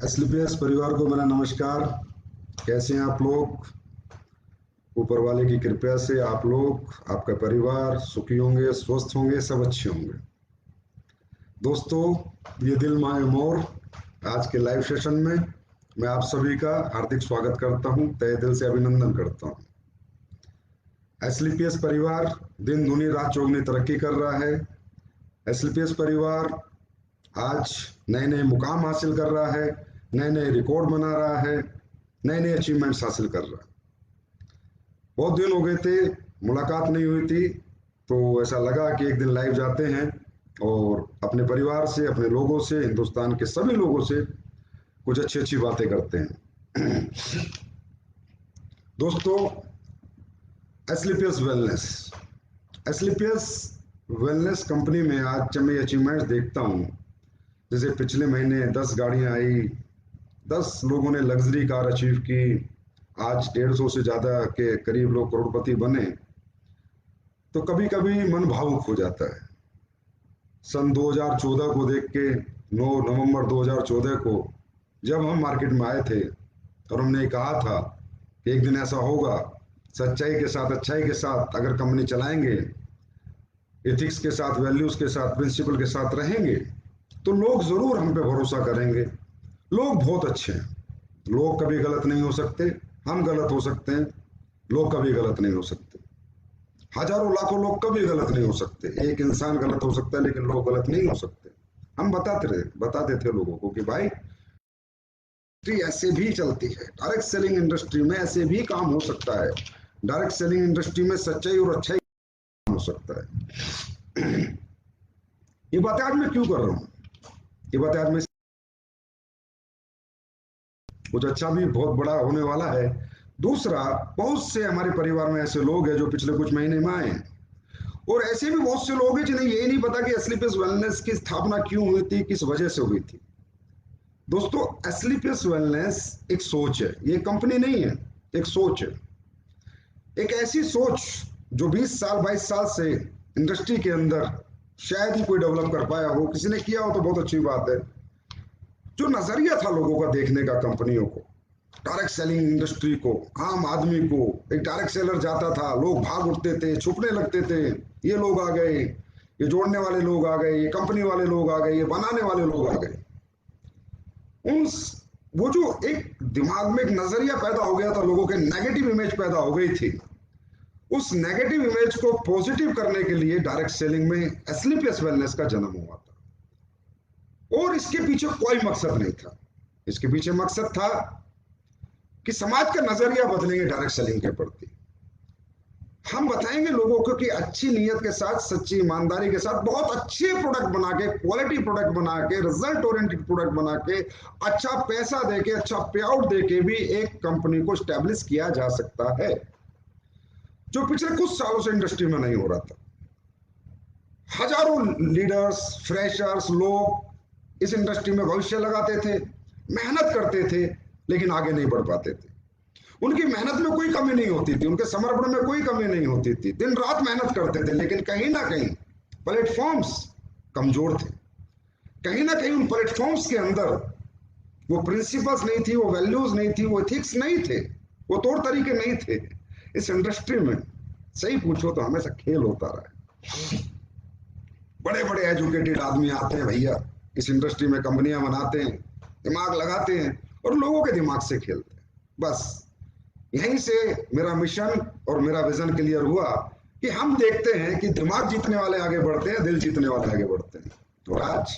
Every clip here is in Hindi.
एसलीपीएस परिवार को मेरा नमस्कार। कैसे हैं आप लोग? ऊपर वाले की कृपया से आप लोग, आपका परिवार सुखी होंगे, स्वस्थ होंगे, सब अच्छे होंगे। दोस्तों, ये दिल माए मोर आज के लाइव सेशन में मैं आप सभी का हार्दिक स्वागत करता हूं, तहे दिल से अभिनंदन करता हूं। एसलीपीएस परिवार दिन दूनी रात चौगुनी तरक्की कर रहा है। एसलीपीएस परिवार आज नए नए मुकाम हासिल कर रहा है, नए नए रिकॉर्ड बना रहा है, नए नए अचीवमेंट्स हासिल कर रहा है। बहुत दिन हो गए थे, मुलाकात नहीं हुई थी, तो ऐसा लगा कि एक दिन लाइव जाते हैं और अपने परिवार से, अपने लोगों से, हिंदुस्तान के सभी लोगों से कुछ अच्छी अच्छी बातें करते हैं। दोस्तों, एसलीपीएस वेलनेस, एसलीपीएस वेलनेस कंपनी में आज जब मैं अचीवमेंट्स देखता हूँ, जैसे पिछले महीने 10 गाड़ियां आई, 10 लोगों ने लग्जरी कार अचीव की, आज 150 से ज्यादा के करीब लोग करोड़पति बने, तो कभी कभी मन भावुक हो जाता है। सन 2014 को देख के, 9 नवंबर 2014 को जब हम मार्केट में आए थे और हमने कहा था कि एक दिन ऐसा होगा, सच्चाई के साथ, अच्छाई के साथ अगर कंपनी चलाएंगे, एथिक्स के साथ, वैल्यूज के साथ, प्रिंसिपल के साथ रहेंगे, तो लोग जरूर हम पे भरोसा करेंगे। लोग बहुत अच्छे हैं, लोग कभी गलत नहीं हो सकते, हम गलत हो सकते हैं, लोग कभी गलत नहीं हो सकते। हजारों लाखों लोग कभी गलत नहीं हो सकते, एक इंसान गलत हो सकता है लेकिन लोग गलत नहीं हो सकते। हम बताते थे लोगों को कि भाई इंडस्ट्री ऐसे भी चलती है, डायरेक्ट सेलिंग इंडस्ट्री में ऐसे भी काम हो सकता है, डायरेक्ट सेलिंग इंडस्ट्री में सच्चाई और अच्छाई हो सकता है। ये बातें आज मैं क्यों कर रहा हूँ? ये बातें आज मैं, कुछ अच्छा भी बहुत बड़ा होने वाला है। दूसरा, बहुत से हमारे परिवार में ऐसे लोग हैं जो पिछले कुछ महीने में आए हैं, और ऐसे भी बहुत से लोग हैं जिन्हें यही नहीं पता कि एसलीपीएस वेलनेस की स्थापना क्यों हुई थी, किस वजह से हुई थी। दोस्तों, एसलीपीएस वेलनेस एक सोच है, ये कंपनी नहीं है, एक सोच है। एक ऐसी सोच जो 20 साल 22 साल से इंडस्ट्री के अंदर शायद ही कोई डेवलप कर पाया हो, किसी ने किया हो तो बहुत अच्छी बात है। जो नजरिया था लोगों का देखने का कंपनियों को, डायरेक्ट सेलिंग इंडस्ट्री को, आम आदमी को, एक डायरेक्ट सेलर जाता था, लोग भाग उठते थे, छुपने लगते थे, ये लोग आ गए, ये जोड़ने वाले लोग आ गए, ये कंपनी वाले लोग आ गए, ये बनाने वाले लोग आ गए। उन वो जो एक दिमाग में एक नजरिया पैदा हो गया था, लोगों के नेगेटिव इमेज पैदा हो गई थी, उस नेगेटिव इमेज को पॉजिटिव करने के लिए डायरेक्ट सेलिंग में एसलीपीएस वेलनेस का जन्म हुआ था। और इसके पीछे कोई मकसद नहीं था, इसके पीछे मकसद था कि समाज का नजरिया बदलेंगे डायरेक्ट सेलिंग के प्रति। हम बताएंगे लोगों को कि अच्छी नीयत के साथ, सच्ची ईमानदारी के साथ, बहुत अच्छे प्रोडक्ट बना के, क्वालिटी प्रोडक्ट बना के, रिजल्ट ओरिएंटेड प्रोडक्ट बना के, अच्छा पैसा देके, अच्छा पे आउट देके भी एक कंपनी को स्टैब्लिश किया जा सकता है, जो पिछले कुछ सालों से इंडस्ट्री में नहीं हो रहा था। हजारों लीडर्स, फ्रेशर्स, लोग इस इंडस्ट्री में भविष्य लगाते थे, मेहनत करते थे, लेकिन आगे नहीं बढ़ पाते थे। उनकी मेहनत में कोई कमी नहीं होती थी, उनके समर्पण में कोई कमी नहीं होती थी, दिन रात मेहनत करते थे, लेकिन कहीं ना कहीं प्लेटफॉर्म्स कमजोर थे। कहीं ना कहीं उन प्लेटफॉर्म्स के अंदर वो प्रिंसिपल्स नहीं थी, वो वैल्यूज नहीं थी, वो एथिक्स नहीं थे, वो तौर तरीके नहीं थे। इस इंडस्ट्री में सही पूछो तो हमेशा खेल होता रहा है। बड़े बड़े एजुकेटेड आदमी आते हैं भैया, इस इंडस्ट्री में कंपनियां बनाते हैं, दिमाग लगाते हैं और लोगों के दिमाग से खेलते हैं। बस यहीं से मेरा मिशन और मेरा विजन क्लियर हुआ कि हम देखते हैं कि दिमाग जीतने वाले आगे बढ़ते हैं, दिल जीतने वाले आगे बढ़ते हैं। तो आज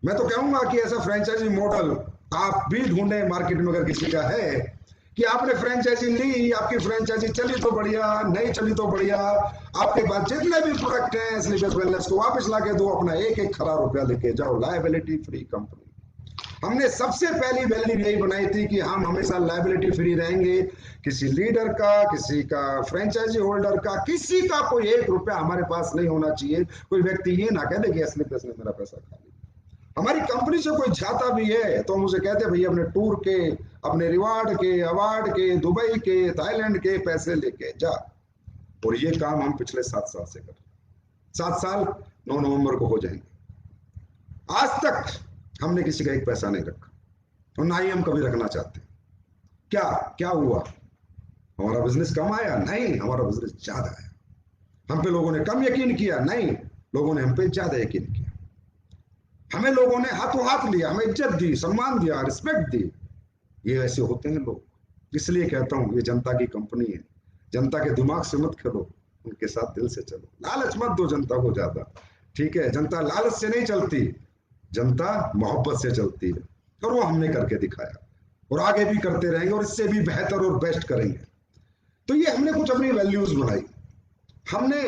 मैं तो कहूंगा कि ऐसा फ्रेंचाइजी मॉडल आप भी ढूंढे मार्केट में, अगर किसी का है कि आपने फ्रेंचाइजी ली, आपकी फ्रेंचाइजी चली तो बढ़िया, नहीं चली तो बढ़िया, आपके पास जितने भी प्रोडक्ट हैं स्लीपर्स वेलनेस को वापस लाके दो, अपना एक एक खरा रुपया लेके जाओ, लायबिलिटी फ्री कंपनी। हमने सबसे पहली वैल्यू यही बनाई थी कि हम हमेशा लायबिलिटी फ्री रहेंगे। किसी लीडर का, किसी का फ्रेंचाइजी होल्डर का, किसी का कोई एक रुपया हमारे पास नहीं होना चाहिए। कोई व्यक्ति ये ना कह दे कि स्लीपर्स ने मेरा पैसा खा लिया। हमारी कंपनी से कोई जाता भी है तो हम उसे कहते हैं भैया अपने टूर के, अपने रिवार्ड के, अवार्ड के, दुबई के, थाईलैंड के पैसे लेके जा। और ये काम हम पिछले 7 साल से कर रहे हैं। 7 साल 9 नवंबर को हो जाएंगे। आज तक हमने किसी का एक पैसा नहीं रखा और ना ही हम कभी रखना चाहते। क्या क्या हुआ? हमारा बिजनेस कम आया? नहीं, हमारा बिजनेस ज्यादा आया। हम पे लोगों ने कम यकीन किया? नहीं, लोगों ने हम पे ज्यादा यकीन किया। हमें लोगों ने हाथों हाथ लिया, हमें इज्जत दी, सम्मान दिया, रिस्पेक्ट दी। ये ऐसे होते हैं लोग। इसलिए कहता हूं ये जनता की कंपनी है। जनता के दिमाग से मत खेलो, उनके साथ दिल से चलो। लालच मत दो जनता को ज्यादा, ठीक है? जनता लालच से नहीं चलती, जनता मोहब्बत से चलती है। और वो हमने करके दिखाया और आगे भी करते रहेंगे और इससे भी बेहतर और बेस्ट करेंगे। तो ये हमने कुछ अपनी वैल्यूज बनाई। हमने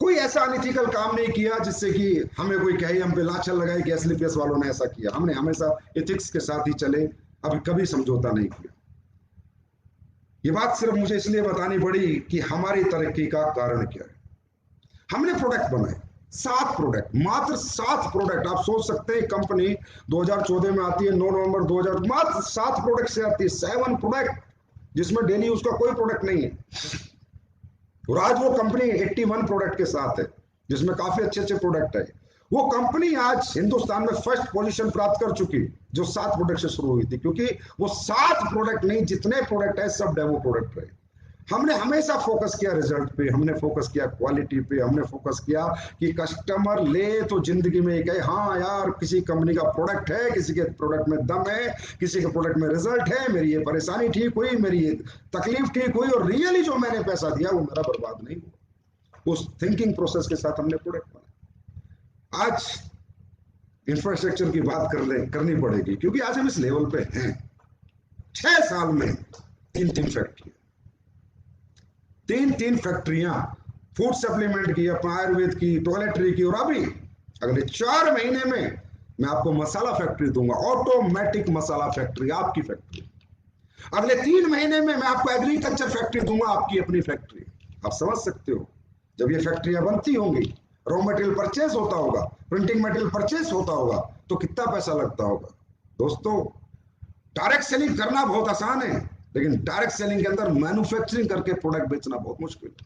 कोई ऐसा अनइथिकल काम नहीं किया जिससे कि हमें कोई कहे, हम पे लाछन लगाए कि एसलीपीएस वालों ने ऐसा किया। हमने हमेशा एथिक्स के साथ ही चले, अभी कभी समझौता नहीं किया। ये बात सिर्फ मुझे इसलिए बतानी पड़ी कि हमारी तरक्की का कारण क्या है। हमने प्रोडक्ट बनाए, 7 प्रोडक्ट, मात्र 7 प्रोडक्ट। आप सोच सकते हैं कंपनी 2014 में आती है, 9 नवंबर 2000, मात्र 7 प्रोडक्ट से आती है। 7 प्रोडक्ट, जिसमें डेली उसका कोई प्रोडक्ट नहीं है। और आज वो कंपनी 81 प्रोडक्ट के साथ है, जिसमें काफी अच्छे अच्छे प्रोडक्ट है। वो कंपनी आज हिंदुस्तान में फर्स्ट पोजीशन प्राप्त कर चुकी, जो 7 प्रोडक्ट से शुरू हुई थी। क्योंकि वो 7 प्रोडक्ट नहीं, जितने प्रोडक्ट है सब डेमो प्रोडक्ट रहे। हमने हमेशा फोकस किया रिजल्ट पे, हमने फोकस किया क्वालिटी पे, हमने फोकस किया कि कस्टमर ले तो जिंदगी में कहे हाँ यार किसी कंपनी का प्रोडक्ट है, किसी के प्रोडक्ट में दम है, किसी के प्रोडक्ट में रिजल्ट है, मेरी ये परेशानी ठीक हुई, मेरी ये तकलीफ ठीक हुई और रियली जो मैंने पैसा दिया वो मेरा बर्बाद नहीं हुआ। उस थिंकिंग प्रोसेस के साथ हमने प्रोडक्ट बनाया। आज इंफ्रास्ट्रक्चर की बात करनी पड़ेगी, क्योंकि आज हम इस लेवल पे हैं। 6 साल में 3 फैक्ट्री, 3 फैक्ट्रियां, फूड सप्लीमेंट की, आयुर्वेद की, टॉयलेटरी की, और अभी अगले 4 महीने में मैं आपको मसाला फैक्ट्री दूंगा, ऑटोमेटिक मसाला फैक्ट्री, आपकी फैक्ट्री। अगले 3 महीने में मैं आपको एग्रीकल्चर फैक्ट्री दूंगा, आपकी अपनी फैक्ट्री। आप समझ सकते हो, जब ये फैक्ट्रियां बनती होंगी, रॉ मटेरियल परचेस होता होगा, प्रिंटिंग मटेरियल परचेस होता होगा, तो कितना पैसा लगता होगा। दोस्तों, डायरेक्ट सेलिंग करना बहुत आसान है, लेकिन डायरेक्ट सेलिंग के अंदर मैन्युफैक्चरिंग करके प्रोडक्ट बेचना बहुत मुश्किल है।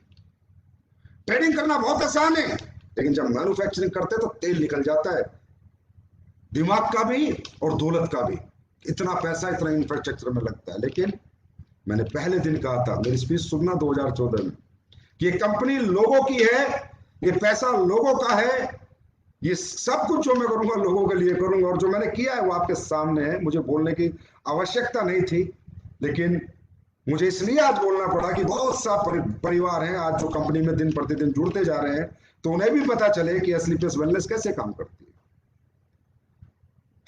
ट्रेडिंग करना बहुत आसान है, लेकिन जब मैन्युफैक्चरिंग करते तो तेल निकल जाता है, दिमाग का भी और दौलत का भी। इतना पैसा इतना इंफ्रास्ट्रक्चर में लगता है। लेकिन मैंने पहले दिन कहा था, मेरी स्पीच सुनना 2014 में, कि ये कंपनी लोगों की है, ये पैसा लोगों का है, ये सब कुछ जो मैं करूंगा लोगों के लिए करूंगा। और जो मैंने किया है वो आपके सामने है। मुझे बोलने की आवश्यकता नहीं थी, लेकिन मुझे इसलिए आज बोलना पड़ा कि बहुत सा परिवार हैं आज जो कंपनी में दिन प्रतिदिन जुड़ते जा रहे हैं, तो उन्हें भी पता चले कि स्लीपर्स वेलनेस कैसे काम करती है।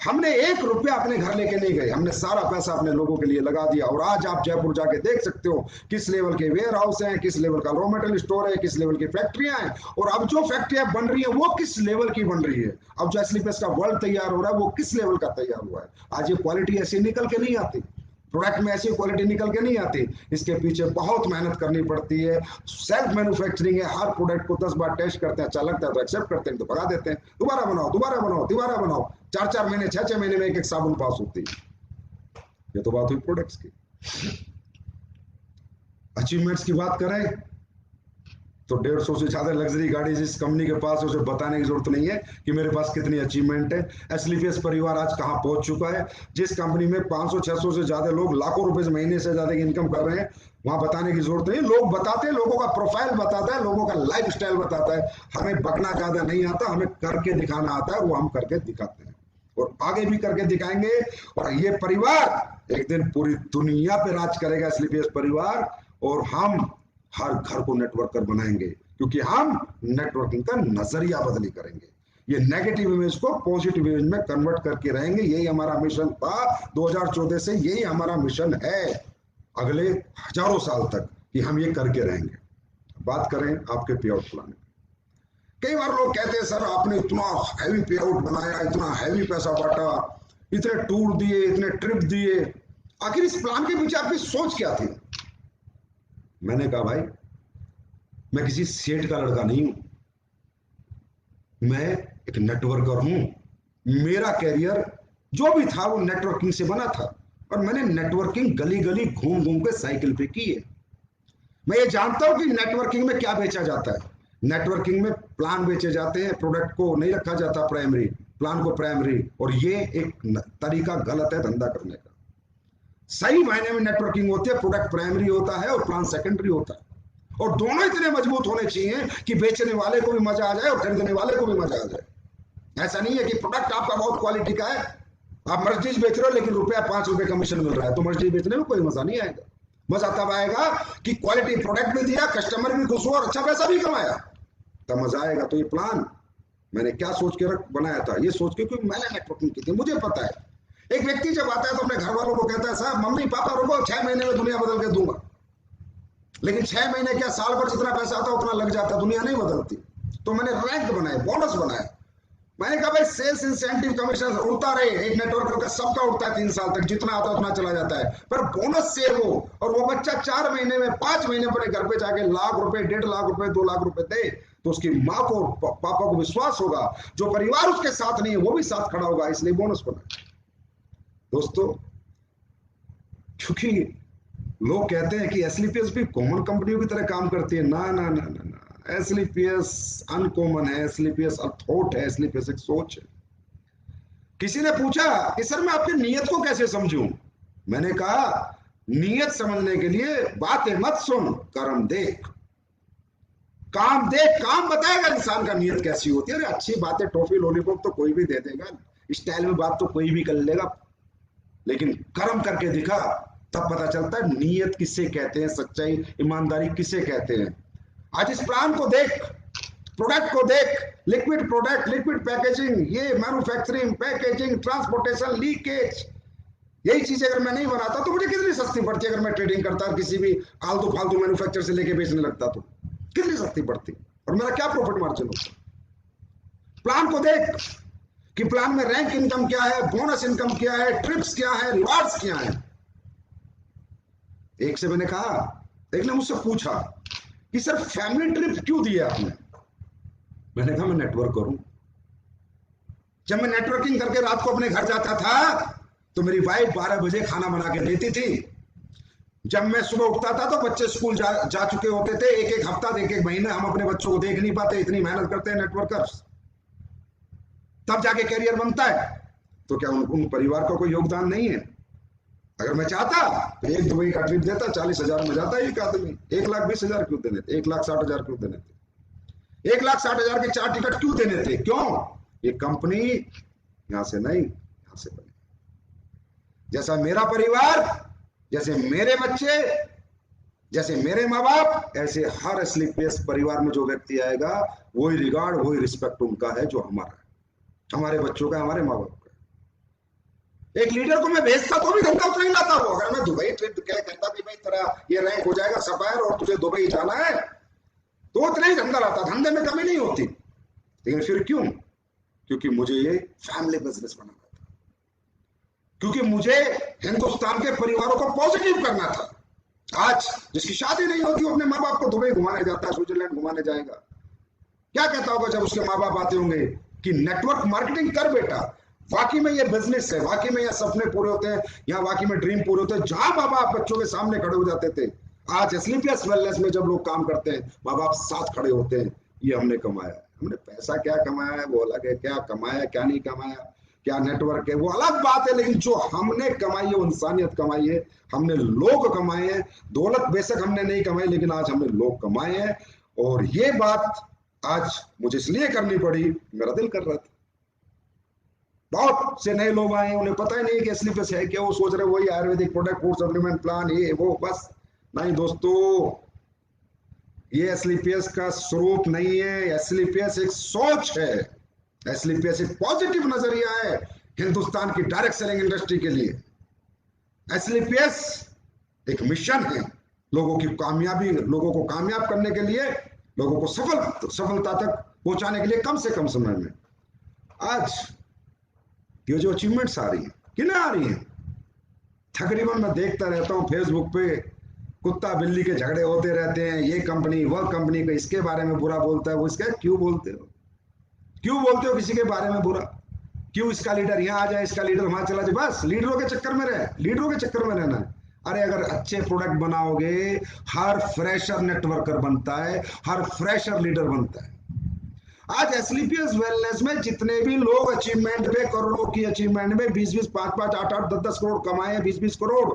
हमने 1 रुपया अपने घर लेके नहीं गए, हमने सारा पैसा अपने लोगों के लिए लगा दिया। और आज आप जयपुर जाके देख सकते हो किस लेवल के वेयर हाउस हैं, किस लेवल का रॉ मटेरियल स्टोर है, किस लेवल की फैक्ट्रियां हैं, और अब जो फैक्ट्रियां बन रही है वो किस लेवल की बन रही है। अब जो स्लीपर्स का वर्ल्ड तैयार हो रहा है वो किस लेवल का तैयार हुआ है। आज ये क्वालिटी ऐसी निकल के नहीं आती, प्रोडक्ट में ऐसी क्वालिटी निकल के नहीं आती। इसके पीछे बहुत मेहनत करनी पड़ती है। सेल्फ मैन्युफैक्चरिंग है, हर प्रोडक्ट को 10 बार टेस्ट करते हैं, अच्छा लगता है तो एक्सेप्ट करते हैं, तो भगा देते हैं, दोबारा बनाओ, दोबारा बनाओ, दोबारा बनाओ। 4-4 महीने 6-6 महीने में एक साबुन पास होती है। ये तो बात हुई प्रोडक्ट्स की। अचीवमेंट्स की बात करें तो 150 से ज्यादा लग्जरी गाड़ी जिस कंपनी के पास है, उसे बताने की जरूरत नहीं है कि मेरे पास कितनी अचीवमेंट है। स्लीपर्स परिवार आज कहां पहुंच चुका है। जिस कंपनी में 500-600 से ज्यादा लोग लाखों रुपए महीने से ज्यादा की इनकम कर रहे हैं, वहां बताने की जरूरत नहीं। लोग बताते हैं, लोगों का प्रोफाइल बताता है, लोगों का लाइफ स्टाइल बताता है। हमें बकना ज्यादा नहीं आता, हमें करके दिखाना आता है, वो हम करके दिखाते हैं और आगे भी करके दिखाएंगे। और ये परिवार एक दिन पूरी दुनिया पे राज करेगा, स्लीपर्स परिवार। और हम हर घर को नेटवर्कर बनाएंगे, क्योंकि हम नेटवर्किंग का नजरिया बदली करेंगे। ये नेगेटिव इमेज को पॉजिटिव इमेज में कन्वर्ट करके रहेंगे। यही हमारा मिशन था 2014 से, यही हमारा मिशन है अगले हजारों साल तक कि हम ये करके रहेंगे। बात करें आपके पे आउट प्लान। कई बार लोग कहते हैं सर आपने इतना हैवी पे आउट बनाया, इतना हैवी पैसा बांटा, इतने टूर दिए, इतने ट्रिप दिए, आखिर इस प्लान के पीछे आपकी सोच क्या थी? मैंने कहा भाई मैं किसी सेठ का लड़का नहीं हूं, मैं एक नेटवर्कर हूं। मेरा कैरियर जो भी था वो नेटवर्किंग से बना था, और मैंने नेटवर्किंग गली गली घूम घूम के साइकिल पे की है। मैं ये जानता हूं कि नेटवर्किंग में क्या बेचा जाता है। नेटवर्किंग में प्लान बेचे जाते हैं, प्रोडक्ट को नहीं रखा जाता प्राइमरी, प्लान को प्राइमरी, और ये एक तरीका गलत है धंधा करने का। सही मायने में नेटवर्किंग होती है, प्रोडक्ट प्राइमरी होता है और प्लान सेकेंडरी होता है, और दोनों इतने मजबूत होने चाहिए कि बेचने वाले को भी मजा आ जाए और खरीदने वाले को भी मजा आ जाए। ऐसा नहीं है कि प्रोडक्ट आपका बहुत क्वालिटी का है, आप मर्जीज बेच रहे हो लेकिन रुपया 5 रुपए कमीशन मिल रहा है, तो मर्जीज बेचने में कोई मजा नहीं आएगा। मजा तब आएगा कि क्वालिटी प्रोडक्ट भी दिया, कस्टमर भी खुश हुआ और अच्छा पैसा भी कमाया, तब मजा आएगा। तो ये प्लान मैंने क्या सोच के बनाया था, ये सोच के, क्योंकि मैंने नेटवर्किंग की थी, मुझे पता है। एक व्यक्ति जब आता है तो अपने घर वालों को कहता है साहब मम्मी पापा रुको 6 महीने में दुनिया बदल के दूंगा, लेकिन 6 महीने क्या, साल भर जितना पैसा आता उतना लग जाता, दुनिया नहीं बदलती। तो मैंने रैंक बनाए, बोनस बनाया। मैंने कहा भाई सेल्स इंसेंटिव कमीशन उड़ता रहे, एक नेटवर्कर का सबका उड़ता है 3 साल तक, जितना आता है उतना चला जाता है, पर बोनस सेव हो, और वो बच्चा 4 महीने में 5 महीने अपने घर पे जाके लाख रुपए, 1.5 लाख रुपए, 2 लाख रुपए दे, तो उसकी माँ को पापा को विश्वास होगा, जो परिवार उसके साथ नहीं है वो भी साथ खड़ा होगा, इसलिए बोनस बना। दोस्तों क्योंकि लोग कहते हैं कि एसलीपीएस भी कॉमन कंपनियों की तरह काम करती है, ना ना ना ना ना, एसलीपीएस अनकॉमन है, एसलीपीएस थॉट है, एसलीपीएस एक सोच है। किसी ने पूछा कि सर मैं आपकी नीयत को कैसे समझूं? मैंने कहा नीयत समझने के लिए बातें मत सुन, कर्म देख, काम देख, काम बताएगा इंसान का नीयत कैसी होती है। अरे अच्छी बातें, टॉफी लॉलीपॉप तो कोई भी दे देगा, स्टाइल में बात तो कोई भी कर लेगा, लेकिन कर्म करके दिखा तब पता चलता है नीयत किसे कहते हैं, सच्चाई ईमानदारी किसे कहते हैं। आज इस प्लान को देख, प्रोडक्ट को देख, लिक्विड प्रोडक्ट, लिक्विड पैकेजिंग, ये मैन्युफैक्चरिंग, पैकेजिंग, ट्रांसपोर्टेशन, लीकेज, यही चीजें अगर मैं नहीं बनाता तो मुझे कितनी सस्ती पड़ती। अगर मैं ट्रेडिंग करता और किसी भी आलतू फालतू मैन्युफैक्चर से लेके बेचने लगता तो कितनी सस्ती पड़ती, और मेरा क्या प्रॉफिट मार्जिन होता। प्लान को देख कि प्लान में रैंक इनकम क्या है, बोनस इनकम क्या है, ट्रिप्स क्या है, रिवार्ड्स क्या है। एक से मैंने कहा, एक ने मुझसे पूछा कि सर फैमिली ट्रिप क्यों दिया आपने? मैंने कहा मैं नेटवर्क करूं। जब मैं नेटवर्किंग करके रात को अपने घर जाता था तो मेरी वाइफ 12 बजे खाना बना के देती थी। जब मैं सुबह उठता था तो बच्चे स्कूल जा चुके होते थे। एक एक हफ्ता, एक एक महीना हम अपने बच्चों को देख नहीं पाते, इतनी मेहनत करते हैं नेटवर्कर्स, तब जाके कैरियर बनता है। तो क्या उन परिवार का कोई योगदान नहीं है? अगर मैं चाहता तो एक दुबई का ट्रिप देता, 40,000 में जाता एक आदमी। 1,20,000 क्यों देने थे? 1,60,000 क्यों देने थे? 1,60,000 के 4 टिकट क्यों देने थे? क्यों? ये कंपनी यहां से नहीं, यहां से बनी। जैसा मेरा परिवार, जैसे मेरे बच्चे, जैसे मेरे माँ बाप, ऐसे हर एसलीपीएस परिवार में जो व्यक्ति आएगा वही रिगार्ड, वही रिस्पेक्ट उनका है जो हमारा है, हमारे बच्चों का, हमारे माँ बाप का। एक लीडर को मैं भेजता तो भी धंधा उतना ही लाता हूं। अगर मैं दुबई ट्रिप कहता भी भाई तेरा ये रैंक हो जाएगा सफायर और तुझे दुबई जाना है, तो उतना ही धंधा लाता, धंधे में कमी नहीं होती। लेकिन फिर क्यों? क्योंकि मुझे ये फैमिली बिजनेस बनाना था, क्योंकि मुझे हिंदुस्तान के परिवारों को पॉजिटिव करना था। आज जिसकी शादी नहीं होती वो अपने माँ बाप को दुबई घुमाने जाता है, स्विट्जरलैंड घुमाने जाएगा। क्या कहता होगा जब उसके माँ बाप आते होंगे कि नेटवर्क मार्केटिंग कर बेटा, वाकई में ये बिजनेस है, वाकई में ये सपने पूरे होते हैं, यहाँ वाकई में ड्रीम पूरे होते हैं। जहां माँ बाप बच्चों के सामने खड़े हो जाते थे, आज एसलीपीएस वेलनेस में जब लोग काम करते हैं माँ बाप साथ खड़े होते हैं। ये हमने कमाया, हमने पैसा क्या कमाया है वो अलग है, क्या कमाया क्या नहीं कमाया, क्या नेटवर्क है वो अलग बात है, लेकिन जो हमने कमाई है वो इंसानियत कमाई है, हमने लोग कमाए हैं। दौलत बेशक हमने नहीं कमाई, लेकिन आज हमने लोग कमाए हैं। और ये बात आज मुझे इसलिए करनी पड़ी, मेरा दिल कर रहा था। बहुत से नए लोग आए, उन्हें पता ही नहीं कि एसलीपीएस है क्या, वो सोच रहे वही Ayurvedic product, food supplement plan, ये वो, बस। नहीं दोस्तों, ये एसलीपीएस का स्वरूप नहीं है। एसलीपीएस एक सोच है, एसएलपीएस एक पॉजिटिव नजरिया है हिंदुस्तान की डायरेक्ट सेलिंग इंडस्ट्री के लिए। एसएलपीएस एक मिशन है लोगों की कामयाबी, लोगों को कामयाब करने के लिए, लोगों को सफलता तक पहुंचाने के लिए कम से कम समय में। आज ये जो अचीवमेंट्स आ रही हैं, किन्हें आ रही हैं? तकरीबन मैं देखता रहता हूं फेसबुक पे कुत्ता बिल्ली के झगड़े होते रहते हैं, ये कंपनी वह कंपनी का इसके बारे में बुरा बोलता है, वो इसका क्यों बोलते हो? क्यों बोलते हो किसी के बारे में बुरा? क्यों इसका लीडर यहाँ आ जाए, इसका लीडर वहां चला जाए? बस लीडरों के चक्कर में रहे, लीडरों के चक्कर में रहना है। अरे अगर अच्छे प्रोडक्ट बनाओगे, हर फ्रेशर नेटवर्कर बनता है, हर फ्रेशर लीडर बनता है। आज एसएलपीएस वेलनेस में जितने भी लोग अचीवमेंट में, करोड़ों की अचीवमेंट में 20-20, 5-5, 8-8, 10-10 करोड़ कमाए, 20-20 करोड़,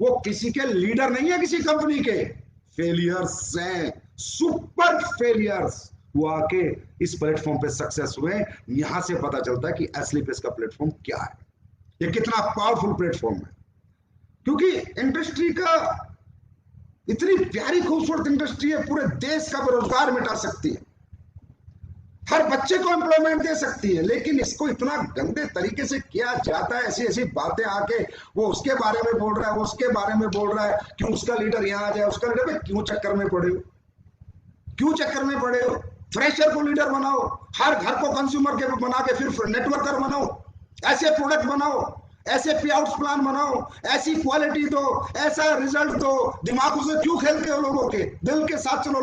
वो किसी के लीडर नहीं है, किसी कंपनी के फेलियर्स हैं, सुपर फेलियर्स। वो आके इस प्लेटफॉर्म पे सक्सेस हुए। यहां से पता चलता है कि एसएलपीएस का प्लेटफॉर्म क्या है, ये कितना पावरफुल प्लेटफॉर्म है। क्योंकि इंडस्ट्री का इतनी प्यारी खूबसूरत इंडस्ट्री है, पूरे देश का बेरोजगार मिटा सकती है, हर बच्चे को एम्प्लॉयमेंट दे सकती है। लेकिन इसको इतना गंदे तरीके से किया जाता है, ऐसी ऐसी बातें आके वो उसके बारे में बोल रहा है, वो उसके बारे में बोल रहा है, क्यों उसका लीडर यहाँ आ जाए, उसका लीडर में क्यों चक्कर में पड़े हो, क्यों चक्कर में पड़े हो? फ्रेशर को लीडर बनाओ, हर घर को कंज्यूमर के बना के फिर नेटवर्कर बनाओ, ऐसे प्रोडक्ट बनाओ, ऐसे पे आउट प्लान बनाओ, ऐसी क्वालिटी दो, ऐसा रिजल्ट दो। दिमाग से क्यों खेलते हो? लोगों के दिल के साथ चलो,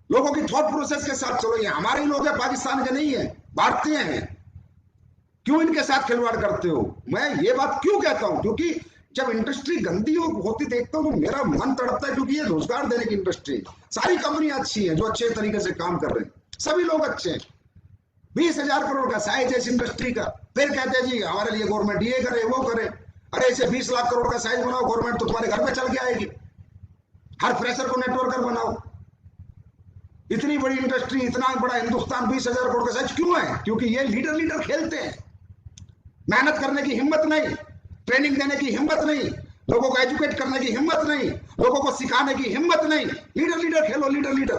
लोगों की थॉट प्रोसेस के साथ चलो। ये हमारे लोग हैं, पाकिस्तान के नहीं है, भारतीय हैं। क्यों इनके साथ खिलवाड़ करते हो? मैं ये बात क्यों कहता हूं? क्योंकि जब इंडस्ट्री गंदी होती देखता हूं तो मेरा मन तड़पता है, क्योंकि ये रोजगार देने की इंडस्ट्री। सारी कंपनियां अच्छी हैं जो अच्छे तरीके से काम कर रहे हैं, सभी लोग अच्छे हैं। 20,000 करोड़ का साइज है इस इंडस्ट्री का, फिर कहते हैं जी हमारे लिए गवर्नमेंट ये करे वो करे। अरे इसे 20 लाख करोड़ का साइज बनाओ, गवर्नमेंट तो तुम्हारे घर पे चल के आएगी। हर फ्रेशर को नेटवर्कर बनाओ। इतनी बड़ी इंडस्ट्री, इतना बड़ा हिंदुस्तान, 20,000 करोड़ का साइज क्यों है? क्योंकि ये लीडर खेलते हैं, मेहनत करने की हिम्मत नहीं, ट्रेनिंग देने की हिम्मत नहीं, लोगों को एजुकेट करने की हिम्मत नहीं, लोगों को सिखाने की हिम्मत नहीं। लीडर खेलो, लीडर।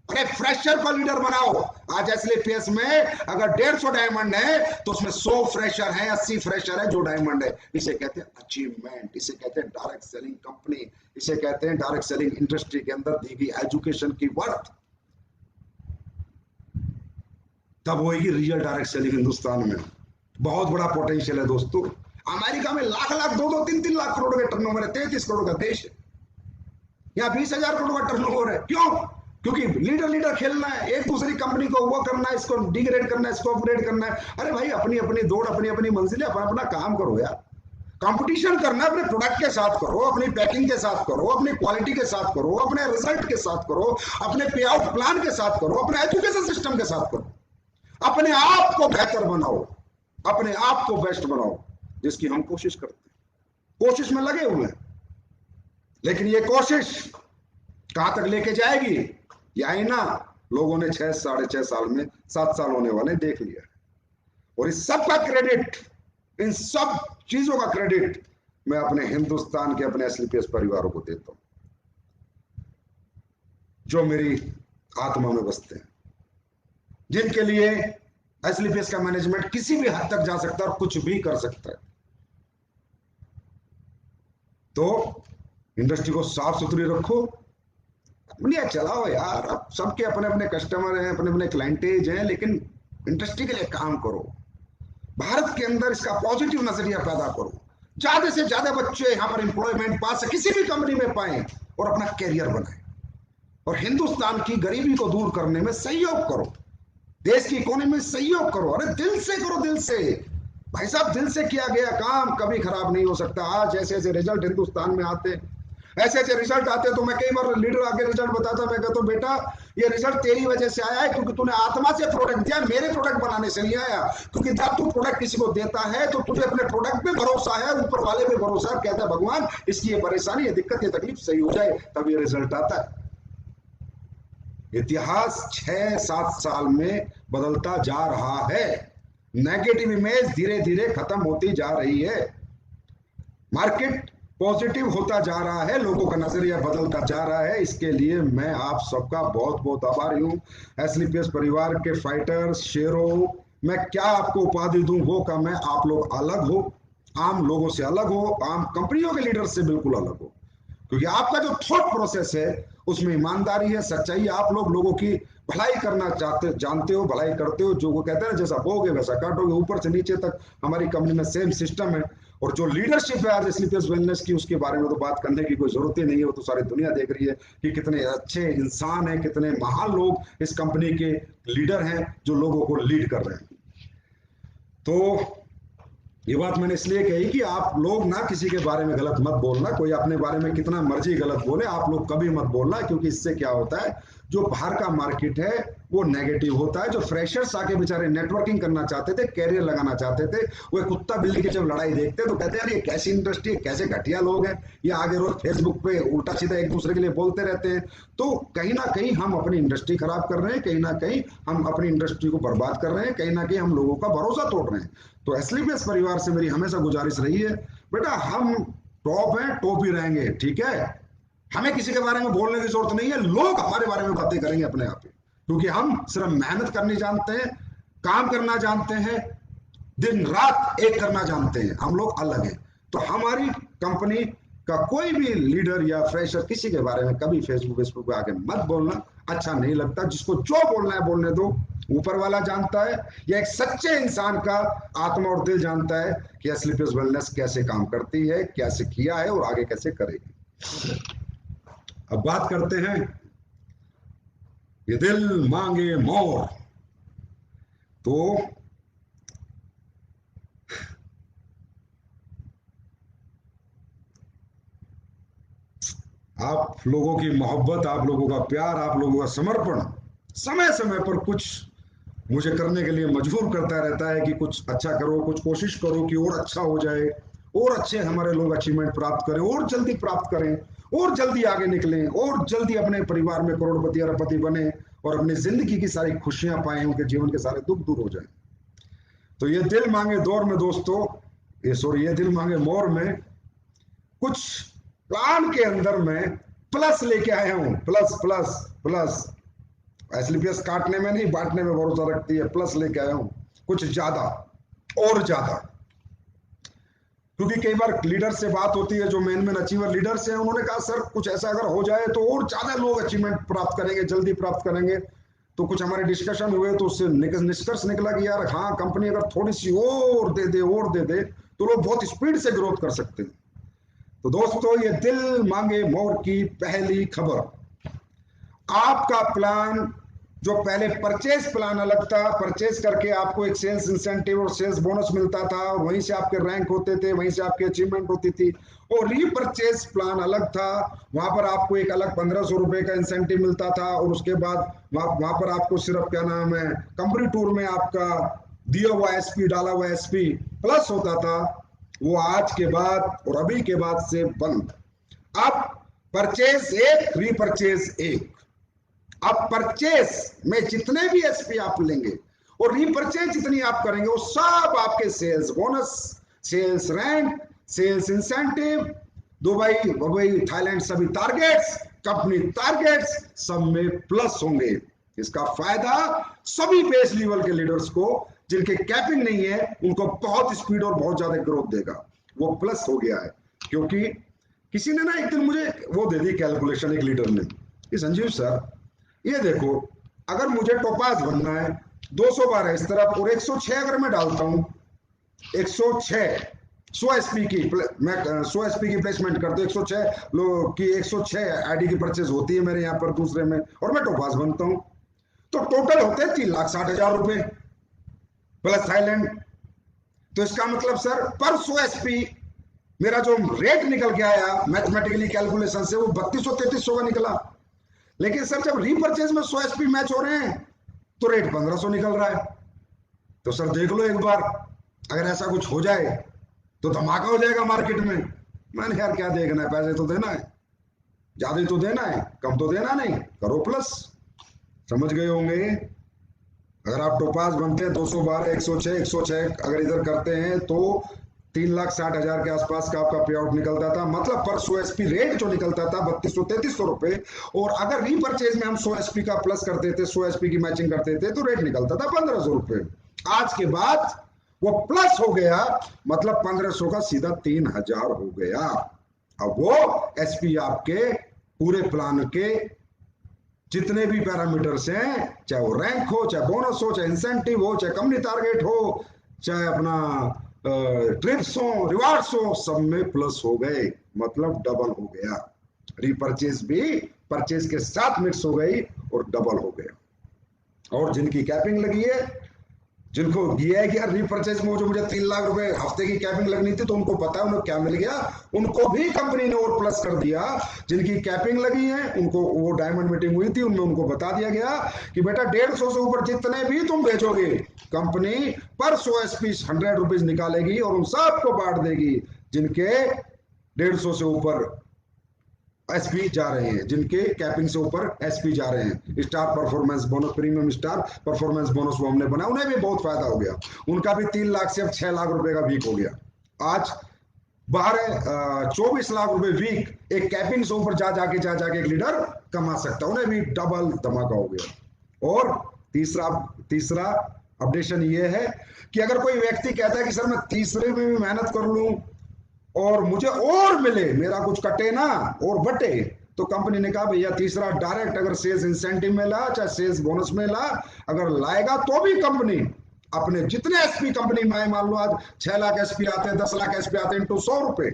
अरे फ्रेशर को लीडर बनाओ। आज एसएलपीएस में अगर 150 डायमंड है तो उसमें 100 फ्रेशर है, 80 फ्रेशर है जो डायमंड है। इसे कहते हैं अचीवमेंट, इसे कहते हैं डायरेक्ट सेलिंग कंपनी, इसे कहते हैं डायरेक्ट सेलिंग इंडस्ट्री के अंदर दी गई एजुकेशन की वर्थ। तब होगी रियल डायरेक्ट सेलिंग हिंदुस्तान में। बहुत बड़ा पोटेंशियल है दोस्तों। अमेरिका में लाख 2-2, 3-3 लाख करोड़ का टर्नओवर है, 33 करोड़ का देश है। यहाँ 20,000 करोड़ का टर्नओवर है। क्यों? क्योंकि लीडर खेलना है, एक दूसरी कंपनी को वो करना है, इसको डिग्रेड करना है, इसको अपग्रेड करना है। अरे भाई अपनी अपनी दौड़, अपनी अपनी मंजिल, अपना काम करो यार। कंपटीशन करना है अपने प्रोडक्ट के साथ करो, अपनी पैकिंग के साथ करो, अपनी क्वालिटी के साथ करो, अपने रिजल्ट के साथ करो, अपने पे आउट प्लान के साथ करो, अपने एजुकेशन सिस्टम के साथ करो। अपने आप को बेहतर बनाओ, अपने आप को बेस्ट बनाओ, जिसकी हम कोशिश करते हैं, कोशिश में लगे हुए हैं। लेकिन ये कोशिश कहां तक लेके जाएगी, ये आईना लोगों ने 6 साढ़े 6 साल में 7 साल होने वाले देख लिया। और इस सब का क्रेडिट, इन सब चीजों का क्रेडिट मैं अपने हिंदुस्तान के, अपने एसएलपीएस परिवारों को देता हूं, जो मेरी आत्मा में बसते हैं, जिनके लिए एसएलपीएस का मैनेजमेंट किसी भी हद तक जा सकता है और कुछ भी कर सकता है। तो इंडस्ट्री को साफ सुथरी रखो, दुनिया चलाओ यार। अब सबके अपने अपने कस्टमर हैं, अपने अपने क्लाइंटेज हैं, लेकिन इंडस्ट्री के लिए काम करो। भारत के अंदर इसका पॉजिटिव नजरिया पैदा करो, ज्यादा से ज्यादा बच्चे यहाँ पर एम्प्लॉयमेंट पा सके, किसी भी कंपनी में पाए और अपना कैरियर बनाए, और हिंदुस्तान की गरीबी को दूर करने में सहयोग करो, देश की इकोनॉमी में सहयोग करो। अरे दिल से करो, दिल से भाई साहब, दिल से किया गया काम कभी खराब नहीं हो सकता। आज ऐसे ऐसे रिजल्ट हिंदुस्तान में आते, ऐसे ऐसे रिजल्ट आते, तो मैं कई बार लीडर आके रिजल्ट बताता, मैं कहता हूं बेटा ये रिजल्ट तेरी वजह से आया है, क्योंकि तूने आत्मा से प्रोडक्ट दिया, मेरे प्रोडक्ट बनाने से नहीं आया। क्योंकि जब तू प्रोडक्ट किसी को देता है तो तुझे अपने प्रोडक्ट पे भरोसा है, ऊपर वाले पे भरोसा है, कहता है भगवान इसकी ये परेशानी, ये दिक्कत, ये तकलीफ सही हो जाए, तब ये रिजल्ट आता है। इतिहास 6-7 साल में बदलता जा रहा है, नेगेटिव इमेज धीरे धीरे खत्म होती जा रही है, मार्केट पॉजिटिव होता जा रहा है, लोगों का नजरिया बदलता जा रहा है। इसके लिए मैं आप सबका बहुत बहुत आभारी हूं। एसएलपीएस परिवार के फाइटर्स, शेरों, मैं क्या आपको उपाधि दूं वो काम है, आप लोग अलग हो, आम लोगों से अलग हो, आम कंपनियों के लीडर से बिल्कुल अलग हो, क्योंकि आपका जो थॉट प्रोसेस है उसमें ईमानदारी है, सच्चाई है, आप लोग लोगों की भलाई करना चाहते, जानते हो, भलाई करते हो। जो वो कहते हैं ना, जैसा बोगे वैसा काटोगे, ऊपर से नीचे तक हमारी कंपनी में सेम सिस्टम है। और जो लीडरशिप है आज स्लीपर्स वेलनेस की, उसके बारे में तो बात करने की कोई जरूरत ही नहीं है, वो तो सारी दुनिया देख रही है कि कितने अच्छे इंसान हैं, कितने महान लोग इस कंपनी के लीडर हैं जो लोगों को लीड कर रहे हैं। तो ये बात मैंने इसलिए कही कि आप लोग ना किसी के बारे में गलत मत बोलना, कोई अपने बारे में कितना मर्जी गलत बोले, आप लोग कभी मत बोलना, क्योंकि इससे क्या होता है, जो बाहर का मार्केट है वो नेगेटिव होता है। जो फ्रेशर्स आके बेचारे नेटवर्किंग करना चाहते थे, कैरियर लगाना चाहते थे, वो कुत्ता बिल्ली की जब लड़ाई देखते तो कहते हैं यार ये कैसी इंडस्ट्री है, कैसे घटिया लोग हैं, ये आगे रोज फेसबुक पे उल्टा सीधा एक दूसरे के लिए बोलते रहते हैं। तो कहीं ना कहीं हम अपनी इंडस्ट्री खराब कर रहे हैं, कहीं ना कहीं हम अपनी इंडस्ट्री को बर्बाद कर रहे हैं, कहीं ना कहीं हम लोगों का भरोसा तोड़ रहे हैं। तो एसलीपीएस परिवार से मेरी हमेशा गुजारिश रही है, बेटा हम टॉप हैं, टॉप ही रहेंगे, ठीक है, हमें किसी के बारे में बोलने की जरूरत नहीं है, लोग हमारे बारे में बातें करेंगे अपने आप ही, क्योंकि हम सिर्फ मेहनत करनी जानते हैं, काम करना जानते हैं, दिन रात एक करना जानते हैं, हम लोग अलग हैं। तो हमारी कंपनी का कोई भी लीडर या फ्रेशर किसी के बारे में कभी फेसबुक पे आके मत बोलना, अच्छा नहीं लगता। जिसको जो बोलना है बोलने दो, ऊपर वाला जानता है, या एक सच्चे इंसान का आत्मा और दिल जानता है कि स्लीपर्स वेलनेस कैसे काम करती है, कैसे किया है और आगे कैसे करेगी। अब बात करते हैं ये दिल मांगे मोर। तो आप लोगों की मोहब्बत, आप लोगों का प्यार, आप लोगों का समर्पण समय समय पर कुछ मुझे करने के लिए मजबूर करता रहता है कि कुछ अच्छा करो, कुछ कोशिश करो कि और अच्छा हो जाए, और अच्छे हमारे लोग अचीवमेंट प्राप्त करें, और जल्दी प्राप्त करें, और जल्दी आगे निकलें, और जल्दी अपने परिवार में करोड़पति अरबपति बने और अपनी जिंदगी की सारी खुशियां पाएं, उनके जीवन के सारे दुख दूर हो जाए। तो ये दिल मांगे दौर में दोस्तों, ये दिल मांगे मोर में कुछ प्लान के अंदर में प्लस लेके आया हूं, प्लस प्लस प्लस। एसलीपीएस काटने में नहीं, बांटने में भरोसा रखती है, प्लस लेके आया हूं कुछ ज्यादा और ज्यादा। क्योंकि कई बार लीडर से बात होती है, जो मेन अचीवर लीडर्स हैं, उन्होंने कहा सर कुछ ऐसा अगर हो जाए तो और ज्यादा लोग अचीवमेंट प्राप्त करेंगे, जल्दी प्राप्त करेंगे। तो कुछ हमारे डिस्कशन हुए तो उससे निष्कर्ष निकला कि यार हाँ, कंपनी अगर थोड़ी सी और दे दे तो लोग बहुत स्पीड से ग्रोथ कर सकते हैं। तो दोस्तों, ये दिल मांगे मोर की पहली खबर, आपका प्लान जो पहले परचेज प्लान अलग था, परचेज करके आपको एक सेल्स इंसेंटिव और सेल्स बोनस मिलता था, और वहीं से आपके रैंक होते थे, वहीं से आपकी अचीवमेंट होती थी। और रीपरचेज प्लान अलग था, वहां पर आपको एक अलग 1500 रुपए का इंसेंटिव मिलता था, और उसके बाद वहां पर आपको सिर्फ क्या नाम है, कंपनी टूर में आपका दिया हुआ एसपी, डाला हुआ एसपी प्लस होता था। वो आज के बाद और अभी के बाद से बंद। अब परचेज एक, रीपरचेज एक। अब परचेस में जितने भी एसपी आप लेंगे और रीपरचेज जितनी आप करेंगे, वो सब आपके sales bonus, sales rank, sales incentive, Dubai Thailand सभी टारगेट्स, कंपनी टारगेट्स सब में प्लस होंगे। इसका फायदा सभी बेस लेवल के लीडर्स को, जिनके कैपिंग नहीं है, उनको बहुत स्पीड और बहुत ज्यादा ग्रोथ देगा। वो प्लस हो गया है, क्योंकि किसी ने ना एक दिन मुझे वो दे दी कैलकुलेशन, एक लीडर ने कि संजीव सर ये देखो, अगर मुझे टोपाज बनना है 200 बार है इस तरफ, और 106 अगर मैं डालता हूं, 106 100 एसपी की, मैं 100 एसपी की प्लेसमेंट करता हूं, 106 लोग की 106 आईडी की परचेज होती है मेरे यहाँ पर दूसरे में, और मैं टोपाज बनता हूं, तो टोटल होते हैं 3,60,000 रुपए प्लस थाईलैंड। तो इसका मतलब सर पर 100 एसपी मेरा जो रेट निकल के आया मैथमेटिकली कैलकुलेशन से, वो 3200-3300 का निकला। लेकिन सर जब रीपरचेज में 100 एसपी मैच हो रहे हैं तो रेट 1500 निकल रहा है। तो सर देख लो एक बार, अगर ऐसा कुछ हो जाए तो धमाका हो जाएगा मार्केट में। मैंने यार क्या देखना है, पैसे तो देना है, ज्यादा तो देना है, कम तो देना नहीं, करो प्लस। समझ गए होंगे। अगर आप टोपाज बनते हैं 212, 106 अगर इधर करते हैं तो 3,60,000 के आसपास का आपका पे आउट निकलता था। मतलब पर 100 एसपी रेट जो निकलता था 3200-3300 रुपए, और अगर रीपरचेज में हम 100 एसपी का प्लस करते थे, 100 एसपी की मैचिंग करते थे, तो रेट निकलता था 1500 रुपए। आज के बाद वो प्लस हो गया, मतलब 1500 का सीधा 3000 हो गया। अब वो एसपी आपके पूरे प्लान के जितने भी पैरामीटर्स हैं, चाहे वो रैंक हो, चाहे बोनस हो, चाहे इंसेंटिव हो, चाहे कंपनी टारगेट हो, चाहे अपना ट्रिप्स हो, रिवार्ड्स हो, सब में प्लस हो गए, मतलब डबल हो गया। रिपर्चेज भी परचेज के साथ मिक्स हो गई और डबल हो गया। और जिनकी कैपिंग लगी है, जिनको दिया है कि यार रीपरचेज में जो मुझे 3 लाख रुपए हफ्ते की कैपिंग लगनी थी, तो उनको पता है उन्हें क्या मिल गया, उनको भी कंपनी ने और प्लस कर दिया। जिनकी कैपिंग लगी है उनको, वो डायमंड मीटिंग हुई थी, उनमें उनको बता दिया गया कि बेटा 150 से ऊपर जितने भी तुम बेचोगे, कंपनी पर 100 एसपी 100 रुपीज निकालेगी और उन सबको बांट देगी जिनके 150 से ऊपर एसपी जा रहे हैं, जिनके कैपिंग से ऊपर एसपी जा रहे हैं। Star performance bonus, premium star performance bonus वो हमने बनाया, उन्हें भी बहुत फायदा हो गया। उनका भी 3 लाख से अब 6 लाख रुपए का वीक हो गया। आज 24 लाख रुपए वीक एक कैपिंग से ऊपर जा जाके एक लीडर कमा सकता है, उन्हें भी डबल धमाका हो गया। और तीसरा अपडेशन ये है कि अगर कोई व्यक्ति कहता है कि सर मैं तीसरे में भी मेहनत कर लूं और मुझे और मिले, मेरा कुछ कटे ना और बटे, तो कंपनी ने कहा भैया तीसरा डायरेक्ट अगर सेल्स इंसेंटिव में ला, चाहे सेल्स बोनस में ला, अगर लाएगा तो भी कंपनी अपने जितने एसपी कंपनी में, मान लो आज 6 लाख एसपी आते हैं, 10 लाख एसपी आते हैं, इंटू 100 रुपए,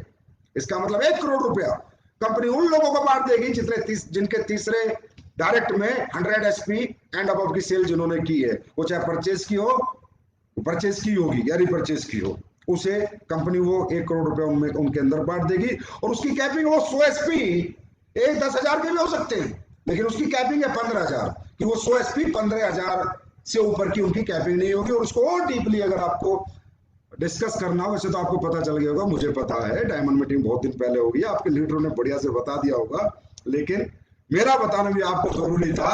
इसका मतलब 1 करोड़ रुपया कंपनी उन लोगों को बांट देगी जिनके तीसरे डायरेक्ट में 100 एसपी एंड अबव की सेल जिन्होंने की है, वो चाहे परचेज की हो, परचेज की होगी या रिपरचेज की हो, उसे कंपनी वो 1 करोड़ रुपए उनमें उनके अंदर बांट देगी। और उसकी कैपिंग वो 100 एसपी, एक 10,000 के भी हो सकते हैं, लेकिन उसकी कैपिंग है 15,000 कि वो 100 एसपी 15,000 से ऊपर की उनकी कैपिंग नहीं होगी। और उसको और डीपली अगर आपको डिस्कस करना हो, वैसे तो आपको पता चल गया होगा, मुझे पता है, डायमंड मीटिंग बहुत दिन पहले होगी, आपके लीडरों ने बढ़िया से बता दिया होगा, लेकिन मेरा बताना भी आपको जरूरी था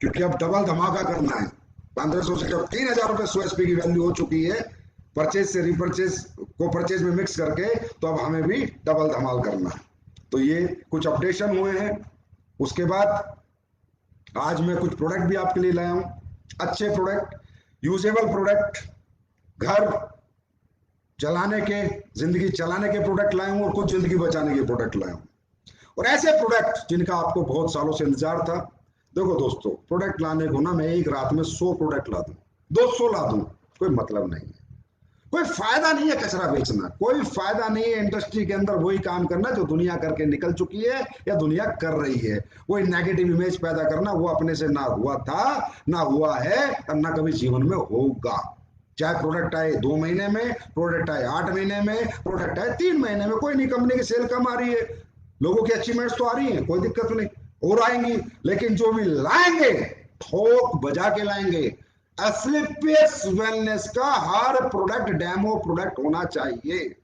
क्योंकि अब डबल धमाका करना है। 1500 से जब 3,000 रुपए 100 एसपी की वैल्यू हो चुकी है, परचेज से रिपरचेज को परचेज में मिक्स करके, तो अब हमें भी डबल धमाल करना है। तो ये कुछ अपडेशन हुए हैं। उसके बाद आज मैं कुछ प्रोडक्ट भी आपके लिए लाया हूं, अच्छे प्रोडक्ट, यूजेबल प्रोडक्ट, घर चलाने के, जिंदगी चलाने के प्रोडक्ट लाया हूं और कुछ जिंदगी बचाने के प्रोडक्ट लाया हूं, और ऐसे प्रोडक्ट जिनका आपको बहुत सालों से इंतजार था। देखो दोस्तों, प्रोडक्ट लाने को ना मैं एक रात में 100 प्रोडक्ट ला दूं, 200 ला दूं, कोई मतलब नहीं है, कोई फायदा नहीं है कचरा बेचना, कोई फायदा नहीं है इंडस्ट्री के अंदर वही काम करना जो दुनिया करके निकल चुकी है या दुनिया कर रही है। वही नेगेटिव इमेज पैदा करना, वो अपने से ना हुआ था, ना हुआ है और ना कभी जीवन में होगा। चाहे प्रोडक्ट आए 2 महीने में, प्रोडक्ट आए 8 महीने में, प्रोडक्ट आए 3 महीने में, कोई नहीं, कंपनी की सेल कम आ रही है, लोगों की अचीवमेंट्स तो आ रही है, कोई दिक्कत नहीं, और आएंगी, लेकिन जो भी लाएंगे ठोक बजा के लाएंगे। एस्क्लेपियस वेलनेस का हर प्रोडक्ट डेमो प्रोडक्ट होना चाहिए।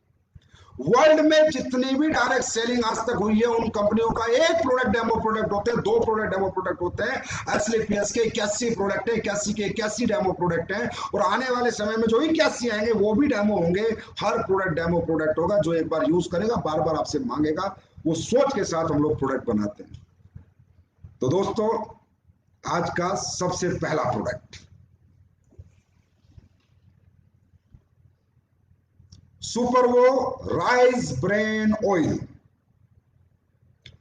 वर्ल्ड में जितनी भी डायरेक्ट सेलिंग आज तक हुई है, उन कंपनियों का एक प्रोडक्ट डेमो प्रोडक्ट होते हैं, 2 प्रोडक्ट डेमो प्रोडक्ट होते हैं। एस्क्लेपियस के 81 प्रोडक्ट है, 81 के 81 डेमो प्रोडक्ट हैं, और आने वाले समय में जो 81 आएंगे वो भी डेमो होंगे। हर प्रोडक्ट डेमो प्रोडक्ट होगा, जो एक बार यूज करेगा बार बार आपसे मांगेगा, वो सोच के साथ हम लोग प्रोडक्ट बनाते हैं। तो दोस्तों, आज का सबसे पहला product Supervo rice bran oil.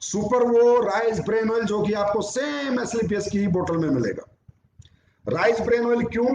Supervo rice bran oil जो कि आपको सेम एस्क्लेपियस की बोतल में मिलेगा। राइस ब्रेन ऑयल क्यों?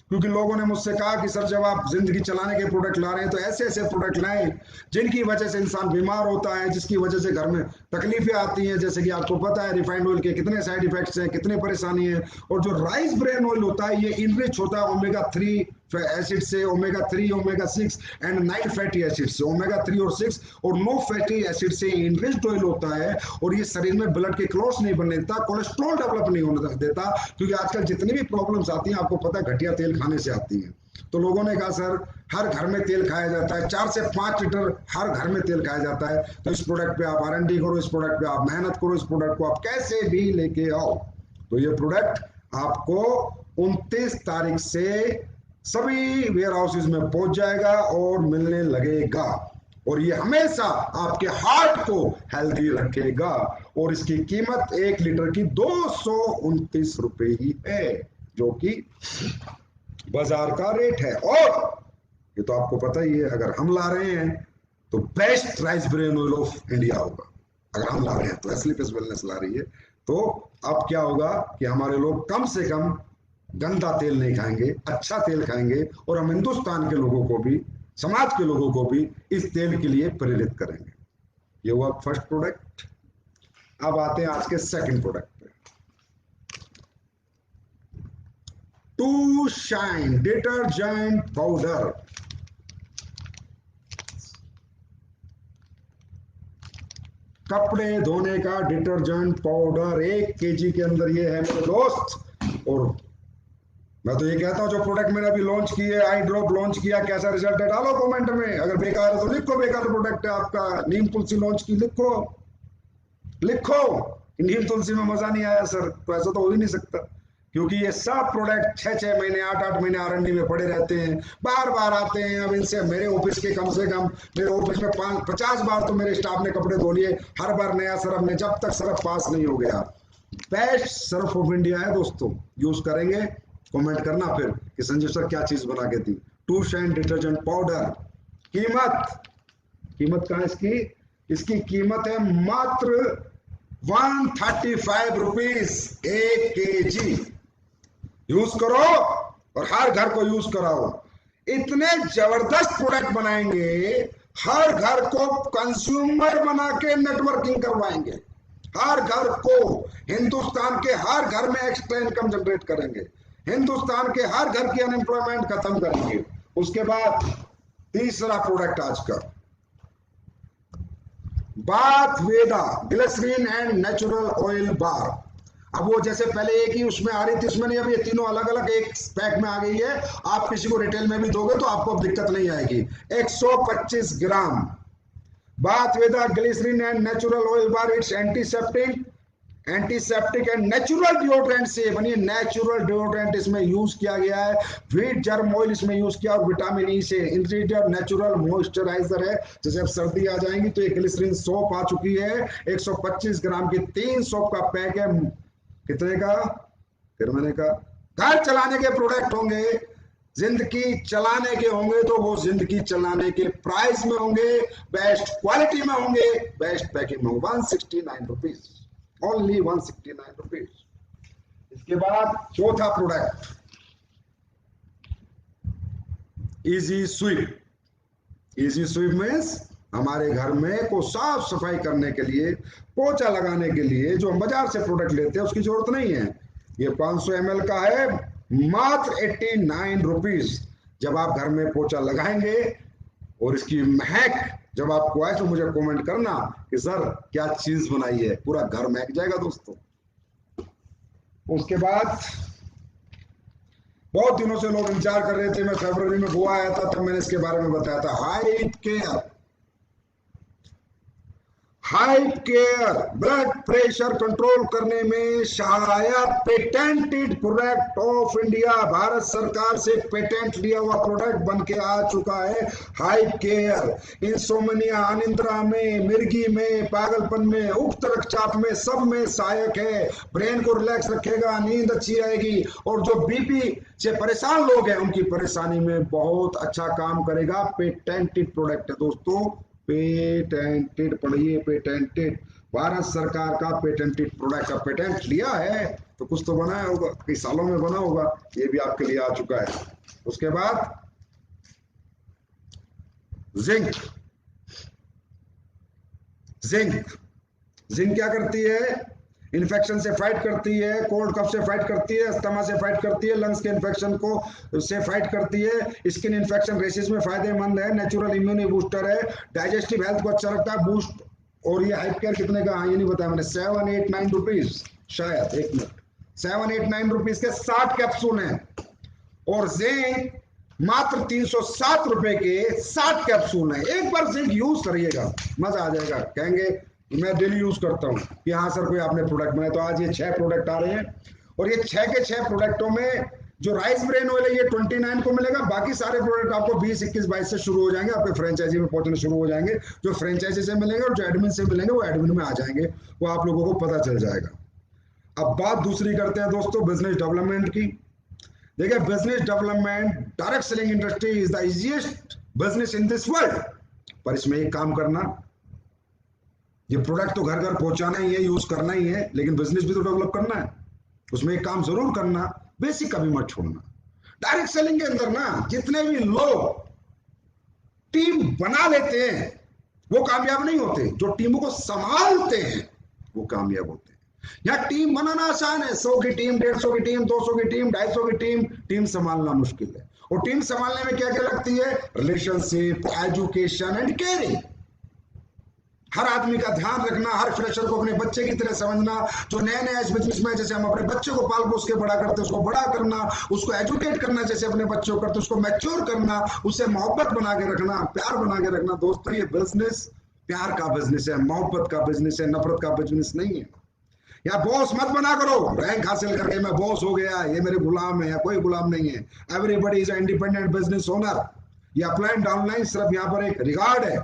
क्योंकि लोगों ने मुझसे कहा कि सर जब आप जिंदगी चलाने के प्रोडक्ट ला रहे हैं तो ऐसे ऐसे प्रोडक्ट लाएं जिनकी वजह से इंसान बीमार होता है, जिसकी वजह से घर में तकलीफें आती हैं। जैसे कि आपको पता है रिफाइंड ऑयल के कितने साइड इफेक्ट्स हैं, कितने परेशानी है। और जो राइस ब्रेन ऑयल होता है ये इनरिच होता है ओमेगा 3 एसिड से, omega 3, omega 6 and 9 fatty acid से, ओमेगा 3 और 6 और 9 फैटी एसिड से इनरिच्ड ऑयल होता है। और ये शरीर में ब्लड के क्लॉट्स नहीं बनने देता, कोलेस्ट्रॉल डेवलप नहीं होने देता, क्योंकि आजकल जितनी भी प्रॉब्लम्स आती हैं आपको पता है घटिया तेल खाने से आती हैं। तो लोगों ने कहा सर हर घर में तेल खाया जाता है, 4 से 5 लीटर हर घर में तेल खाया जाता है, तो इस प्रोडक्ट पे आप R&D करो, इस प्रोडक्ट पे आप मेहनत करो, इस प्रोडक्ट को आप कैसे भी लेके आओ। तो ये प्रोडक्ट आपको 29 तारीख से सभी वेयर हाउसेज में पहुंच जाएगा और मिलने लगेगा, और ये हमेशा आपके हार्ट को हेल्दी रखेगा। और इसकी कीमत 1 लीटर की 229 रुपए ही है, जो कि बाजार का रेट है। और ये तो आपको पता ही है, अगर हम ला रहे हैं तो best rice bran oil of India होगा। अगर हम ला रहे हैं तो एस्लीपिस वेलनेस ला रही है, तो अब क्या होगा कि हमारे लोग कम से कम गंदा तेल नहीं खाएंगे, अच्छा तेल खाएंगे, और हम हिंदुस्तान के लोगों को भी, समाज के लोगों को भी इस तेल के लिए प्रेरित करेंगे। ये हुआ फर्स्ट प्रोडक्ट। अब आते हैं आज के सेकंड प्रोडक्ट पे। To shine detergent powder. कपड़े धोने का डिटर्जेंट पाउडर 1 केजी के अंदर ये है मेरे दोस्त। और मैं तो ये कहता हूं, जो प्रोडक्ट मैंने अभी लॉन्च किए, आई ड्रॉप लॉन्च किया, कैसा रिजल्ट है डालो कमेंट में। अगर बेकार है तो लिखो बेकार प्रोडक्ट है आपका। नीम तुलसी लॉन्च की, लिखो लिखो नीम तुलसी में मजा नहीं आया सर, तो ऐसा तो हो ही नहीं सकता, क्योंकि ये सब प्रोडक्ट 6-6 महीने 8-8 महीने R&D में पड़े रहते हैं, बार बार आते हैं। अब इनसे मेरे ऑफिस के कम से कम, मेरे ऑफिस में 50 बार तो मेरे स्टाफ ने कपड़े धो लिए, हर बार नया सरफ में, जब तक सरफ पास नहीं हो गया। बेस्ट सरफ ऑफ इंडिया है दोस्तों, यूज करेंगे। कमेंट करना फिर कि संजय सर क्या चीज बना के दी। Two shine detergent powder. कीमत कहाँ इसकी? इसकी कीमत है मात्र 135 रुपीज 1 केजी। यूज करो और हर घर को यूज कराओ। इतने जबरदस्त प्रोडक्ट बनाएंगे, हर घर को कंज्यूमर बना के नेटवर्किंग करवाएंगे। हर घर को, हिंदुस्तान के हर घर में एक्स्ट्रा इनकम जनरेट करेंगे, हिंदुस्तान के हर घर की अनएम्प्लॉयमेंट खत्म करेंगे। उसके बाद तीसरा प्रोडक्ट आज का, Bath Veda glycerin and natural oil bar. अब वो जैसे पहले एक ही उसमें आ रही थी, उसमें नहीं, अब ये तीनों अलग अलग एक पैक में आ गई है। आप किसी को रिटेल में भी दोगे तो आपको अब दिक्कत नहीं आएगी। 125 gram Bath Veda glycerin and natural oil bar. It's antiseptic and natural deodorant से बनी, नेचुरल डिओड्रेंट इसमें यूज किया गया है। व्हीट जर्म ऑयल इसमें यूज किया और विटामिन ई से। इंग्रेडिएंट नेचुरल मॉइस्चराइजर है। जैसे अब सर्दी आ जाएंगी तो एक ग्लिसरीन सोप आ चुकी है, 125 ग्राम की 3 सोप का पैक है। कितने का? फिर मैंने कहा घर चलाने के प्रोडक्ट होंगे, जिंदगी चलाने के होंगे, तो वो जिंदगी चलाने के प्राइस में होंगे, बेस्ट क्वालिटी में होंगे, बेस्ट पैकिंग में होंगे। 169 रुपीज, ओनली 169 रुपीज। इसके बाद चौथा product, easy sweep. Easy sweep means हमारे घर में को साफ सफाई करने के लिए, पोछा लगाने के लिए जो हम बाजार से प्रोडक्ट लेते हैं उसकी जरूरत नहीं है। ये 500 ml का है, मात्र 89 रुपीज। जब आप घर में पोछा लगाएंगे और इसकी महक जब आपको आए तो मुझे कमेंट करना कि सर क्या चीज बनाई है, पूरा घर महक जाएगा दोस्तों। उसके बाद बहुत दिनों से लोग इंतजार कर रहे थे, मैं फरवरी में गोवा आया था तब मैंने इसके बारे में बताया था। Hype care, hype care blood pressure control करने में सहायक patented product of India. Bharat सरकार से पेटेंट लिया हुआ प्रोडक्ट बन के आ चुका है हाइप केयर। इंसोमनिया, अनिद्रा में, मिर्गी में, पागलपन में, उक्त रक्तचाप में, सब में सहायक है। ब्रेन को रिलैक्स रखेगा, नींद अच्छी आएगी, और जो बीपी से परेशान लोग हैं उनकी परेशानी में बहुत अच्छा काम करेगा। पेटेंटेड प्रोडक्ट है दोस्तों, पेटेंटेड, पढ़िए पेटेंटेड। भारत सरकार का पेटेंटेड प्रोडक्ट का पेटेंट लिया है तो कुछ तो बनाया होगा, कई सालों में बना होगा, ये भी आपके लिए आ चुका है। उसके बाद जिंक। जिंक क्या करती है? इन्फेक्शन से फाइट करती है, कोल्ड कफ से फाइट करती है, अस्थमा से फाइट करती है, लंग्स के इन्फेक्शन को से फाइट करती है, स्किन इन्फेक्शन रेसिस में फायदेमंद है, नेचुरल इम्यूनिटी बूस्टर है, डाइजेस्टिव हेल्थ को अच्छा रखता है, बूस्ट। और ये हाइप केयर कितने का? ये नहीं बताया मैंने, 789 रुपीज, शायद, एक मिनट, 789 रुपीज के 60 कैप्सूल हैं। और जिंक मात्र 307 रुपए के 60 कैप्सूल हैं। एक बार जिंक यूज करिएगा, मजा आ जाएगा, कहेंगे मैं डेली यूज करता हूँ कि हाँ सर कोई आपने प्रोडक्ट बनाया। तो आज ये 6 प्रोडक्ट आ रहे हैं, और ये 6 के 6 प्रोडक्टों में जो राइस ब्रेन ऑयल है ये 29 को मिलेगा। बाकी सारे प्रोडक्ट आपको 20, 21, 22 से शुरू हो जाएंगे, आपके फ्रेंचाइजी में पहुंचने शुरू हो जाएंगे। जो फ्रेंचाइजी से मिलेंगे और जो एडमिन से मिलेंगे वो एडमिन में आ जाएंगे, वो आप लोगों को पता चल जाएगा। अब बात दूसरी करते हैं दोस्तों, बिजनेस डेवलपमेंट की। देखिए, business development, direct selling industry is the easiest business in this world. पर इसमें एक काम करना, ये प्रोडक्ट तो घर घर पहुंचाना ही है, यूज करना ही है, लेकिन बिजनेस भी तो डेवलप करना है। उसमें एक काम जरूर करना, बेसिक कभी मत छोड़ना। डायरेक्ट सेलिंग के अंदर ना जितने भी लोग टीम बना लेते हैं वो कामयाब नहीं होते, जो टीमों को संभालते हैं वो कामयाब होते हैं। यहाँ टीम बनाना आसान है, 100 की टीम, 150 की टीम, 200 की टीम, 250 की टीम, टीम संभालना मुश्किल है। और टीम संभालने में क्या क्या लगती है? Relationship, education and caring. हर आदमी का ध्यान रखना, हर फ्रेशर को अपने बच्चे की तरह समझना, जो नए नए इस बिजनेस में, जैसे हम अपने बच्चे को पाल पोस के बड़ा करते उसको बड़ा करना, उसको एजुकेट करना जैसे अपने बच्चों को करते, उसको मैच्योर करना, उससे मोहब्बत बना के रखना, प्यार बना के रखना। दोस्तों, ये बिजनेस प्यार का बिजनेस है, मोहब्बत का बिजनेस है, नफरत का बिजनेस नहीं है। या बॉस मत बना करो, रैंक हासिल करके मैं बॉस हो गया, ये मेरे गुलाम है, या कोई गुलाम नहीं है। Everybody is independent business owner. ये अपलाइन डाउनलाइन सिर्फ यहाँ पर एक रिगार्ड है,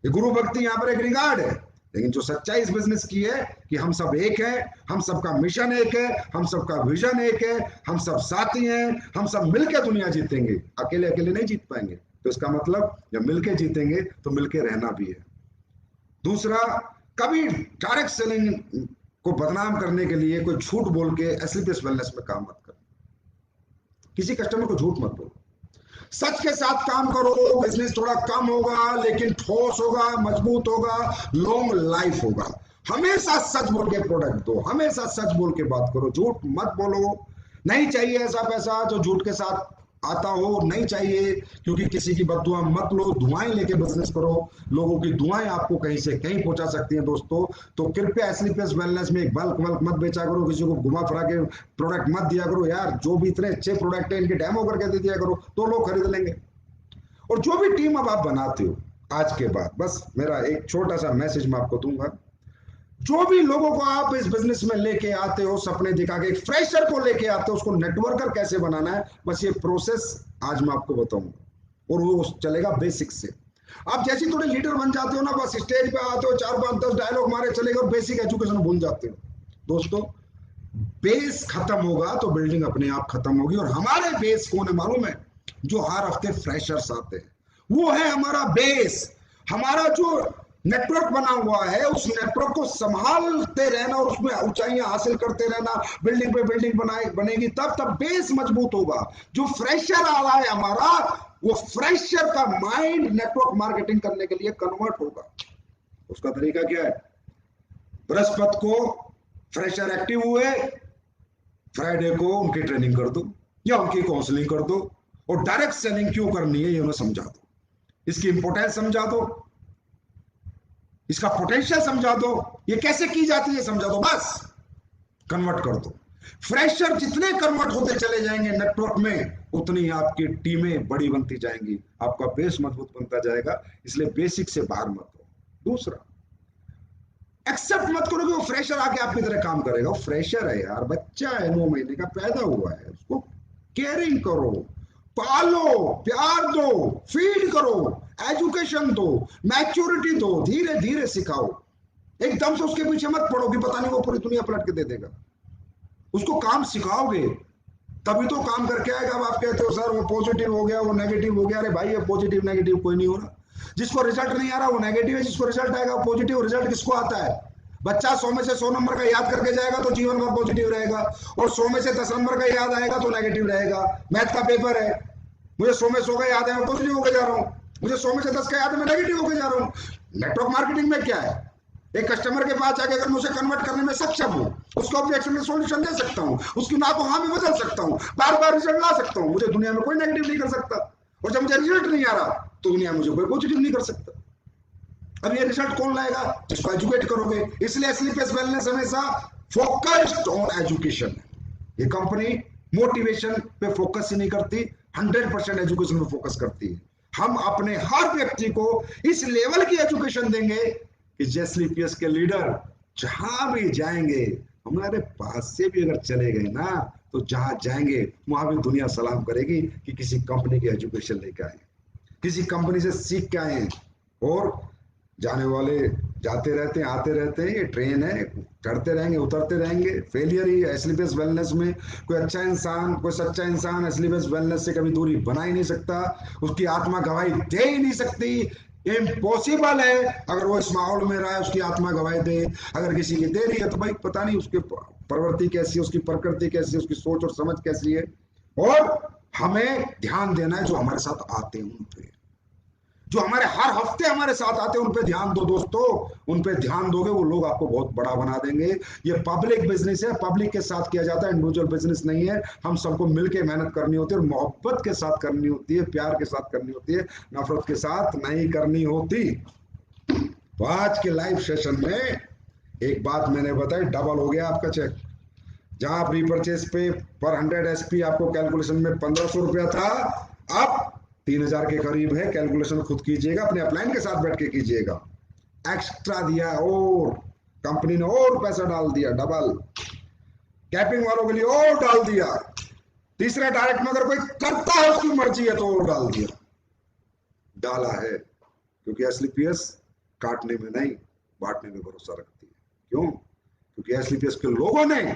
ये गुरु भक्ति यहाँ पर एक रिगार्ड है। लेकिन जो सच्चाई इस बिजनेस की है कि हम सब एक है, हम सबका मिशन एक है, हम सबका विजन एक है, हम सब साथी हैं, हम सब मिलकर दुनिया जीतेंगे। अकेले अकेले नहीं जीत पाएंगे। तो इसका मतलब जब मिलके जीतेंगे तो मिलके रहना भी है। दूसरा, कभी डायरेक्ट सेलिंग को बदनाम करने के लिए कोई झूठ बोल के एसलीपीएस वेलनेस में काम मत करो। किसी कस्टमर को झूठ मत बोलो, सच के साथ काम करो। बिजनेस थोड़ा कम होगा लेकिन ठोस होगा, मजबूत होगा, लॉन्ग लाइफ होगा। हमेशा सच बोल के प्रोडक्ट दो, हमेशा सच बोल के बात करो, झूठ मत बोलो। नहीं चाहिए ऐसा पैसा जो झूठ के साथ आता हो, नहीं चाहिए, क्योंकि किसी की बददुआ मत लो, दुआएं लेके बिजनेस करो। लोगों की दुआएं आपको कहीं से कहीं पहुंचा सकती हैं दोस्तों। तो कृपया एसलीपीएस वेलनेस में एक बल्क वल्क मत बेचा करो, किसी को घुमा फिरा के प्रोडक्ट मत दिया करो यार। जो भी इतने अच्छे प्रोडक्ट है इनके डेमो करके दे दिया करो तो लोग खरीद लेंगे। और जो भी टीम अब आप बनाते हो आज के बाद, बस मेरा एक छोटा सा मैसेज मैं आपको दूंगा, जो भी लोगों को आप इस बिजनेस में लेके आते हो, सपने दिखा के, एक फ्रेशर को लेके आते हो, उसको नेटवर्कर कैसे बनाना है, बस ये प्रोसेस आज मैं आपको बताऊंगा। और वो चलेगा बेसिक से। आप जैसे थोड़े लीडर बन जाते हो ना, बस स्टेज पे आते हो, 4 5 10 डायलॉग मारे चले गए और बेसिक एजुकेशन भूल जाते हो। दोस्तों, बेस खत्म होगा तो बिल्डिंग अपने आप खत्म होगी। और हमारे बेस कौन है मालूम है? जो हर हफ्ते फ्रेशर्स आते हैं, वो है हमारा बेस। हमारा जो नेटवर्क बना हुआ है, उस नेटवर्क को संभालते रहना और उसमें ऊंचाइयां हासिल करते रहना, बिल्डिंग पे बिल्डिंग बनेगी, तब बेस मजबूत होगा। जो फ्रेशर आ रहा है हमारा, वो फ्रेशर का माइंड नेटवर्क मार्केटिंग करने के लिए कन्वर्ट होगा। उसका तरीका क्या है? बृहस्पति को फ्रेशर एक्टिव हुए, फ्राइडे को उनकी ट्रेनिंग कर दो या उनकी काउंसलिंग कर दो, और डायरेक्ट सेलिंग क्यों करनी है ये उन्हें समझा दो, इसकी इंपोर्टेंस समझा दो, इसका पोटेंशियल समझा दो, ये कैसे की जाती है समझा दो, बस कन्वर्ट कर दो। फ्रेशर जितने कन्वर्ट होते चले जाएंगे नेटवर्क में, उतनी आपकी टीमें बड़ी बनती जाएंगी, आपका बेस मजबूत बनता जाएगा। इसलिए बेसिक से बाहर मत हो। दूसरा, एक्सेप्ट मत करो कि वो फ्रेशर आके आपकी तरह काम करेगा। वो फ्रेशर है यार, बच्चा है, 9 महीने का पैदा हुआ है, उसको केयरिंग करो, पालो, प्यार दो, फीड करो, एजुकेशन दो, मैच्योरिटी दो, धीरे धीरे सिखाओ। एकदम से उसके पीछे मत पड़ो कि पता नहीं वो पूरी दुनिया पलट के दे देगा। उसको काम सिखाओगे तभी तो काम करके आएगा। अब आप कहते हो सर वो पॉजिटिव हो गया, वो नेगेटिव हो गया। अरे भाई, ये पॉजिटिव नेगेटिव कोई नहीं हो रहा। जिसको रिजल्ट नहीं आ रहा वो नेगेटिव है, जिसको रिजल्ट आएगा पॉजिटिव। रिजल्ट किसको आता है? बच्चा 100 में से 100 नंबर का याद करके जाएगा तो जीवन भर पॉजिटिव रहेगा, और 100 में से 10 नंबर का याद आएगा तो नेगेटिव रहेगा। मैथ का पेपर है, मुझे 100 में 100 का याद है, मैं पॉजिटिव होकर जा रहा हूँ, मुझे 100 में से 10 का याद है, मैं नेगेटिव होकर जा रहा हूँ। नेटवर्क मार्केटिंग में क्या है? एक कस्टमर के पास जाके अगर मैं उसे कन्वर्ट करने में सक्षम हूँ, उसको ऑब्जेक्शन में सॉल्यूशन दे सकता हूँ, उसकी ना को हाँ में बदल सकता हूँ, बार बार रिजल्ट ला सकता हूँ, मुझे दुनिया में कोई नेगेटिव नहीं कर सकता। और जब मुझे रिजल्ट नहीं आ रहा तो दुनिया में मुझे कोई पॉजिटिव नहीं कर सकता। अब ये रिजल्ट कौन लाएगा? जिसको एजुकेट करोगे। इसलिए एसलीपीएस वेलनेस हमेशा फोकस्ड ऑन एजुकेशन। ये कंपनी मोटिवेशन पे फोकस ही नहीं करती, 100% एजुकेशन में फोकस करती है। हम अपने हर व्यक्ति को इस लेवल की एजुकेशन देंगे कि एसलीपीएस के लीडर जहां भी जाएंगे, हमारे पास से भी अगर चले गए ना, तो जहां जाएंगे वहां भी दुनिया सलाम करेगी कि किसी कंपनी की एजुकेशन लेकर आए, किसी कंपनी से सीख के आए। और जाने वाले जाते रहते हैं, आते रहते हैं, ये ट्रेन है, चढ़ते रहेंगे उतरते रहेंगे। फेलियर ही एस्लीपियस वेलनेस में। कोई अच्छा इंसान, कोई सच्चा इंसान एस्लीपियस वेलनेस से कभी दूरी बना ही नहीं सकता, उसकी आत्मा गवाही दे ही नहीं सकती। इम्पॉसिबल है। अगर वो इस माहौल में रहा है उसकी आत्मा गवाही दे। अगर किसी की दे रही है तो भाई पता नहीं उसकी प्रवृत्ति कैसी है, उसकी प्रकृति कैसी है, उसकी सोच और समझ कैसी है। और हमें ध्यान देना है जो हमारे साथ आते हैं उन पे, जो हमारे हर हफ्ते हमारे साथ आते हैं उन पे ध्यान दो दोस्तों। उन पे ध्यान दोगे वो लोग आपको बहुत बड़ा बना देंगे। ये पब्लिक बिजनेस है, पब्लिक के साथ किया जाता है, इंडिविजुअल बिजनेस नहीं है। हम सबको मिलके मेहनत करनी होती है, और मोहब्बत के साथ करनी होती है, प्यार के साथ करनी होती है, नफरत के साथ नहीं करनी होती। तो आज के लाइव सेशन में एक बात मैंने बताई, डबल हो गया आपका चेक। जहां आप रीपर्चेज पे पर 100 SP आपको कैलकुलेशन में 1500 रुपया था, अब 3000 के करीब है। कैलकुलेशन खुद कीजिएगा, अपने अपलाइन के साथ बैठ के कीजिएगा। एक्स्ट्रा दिया और कंपनी ने और पैसा डाल दिया, डबल। कैपिंग वालों के लिए और डाल दिया। तीसरा डायरेक्ट में अगर कोई करता है उसकी मर्जी है तो और डाल दिया, डाला है। क्योंकि एसलीपीएस काटने में नहीं बांटने में भरोसा रखती है। क्यों? क्योंकि एसलीपीएस के लोगों ने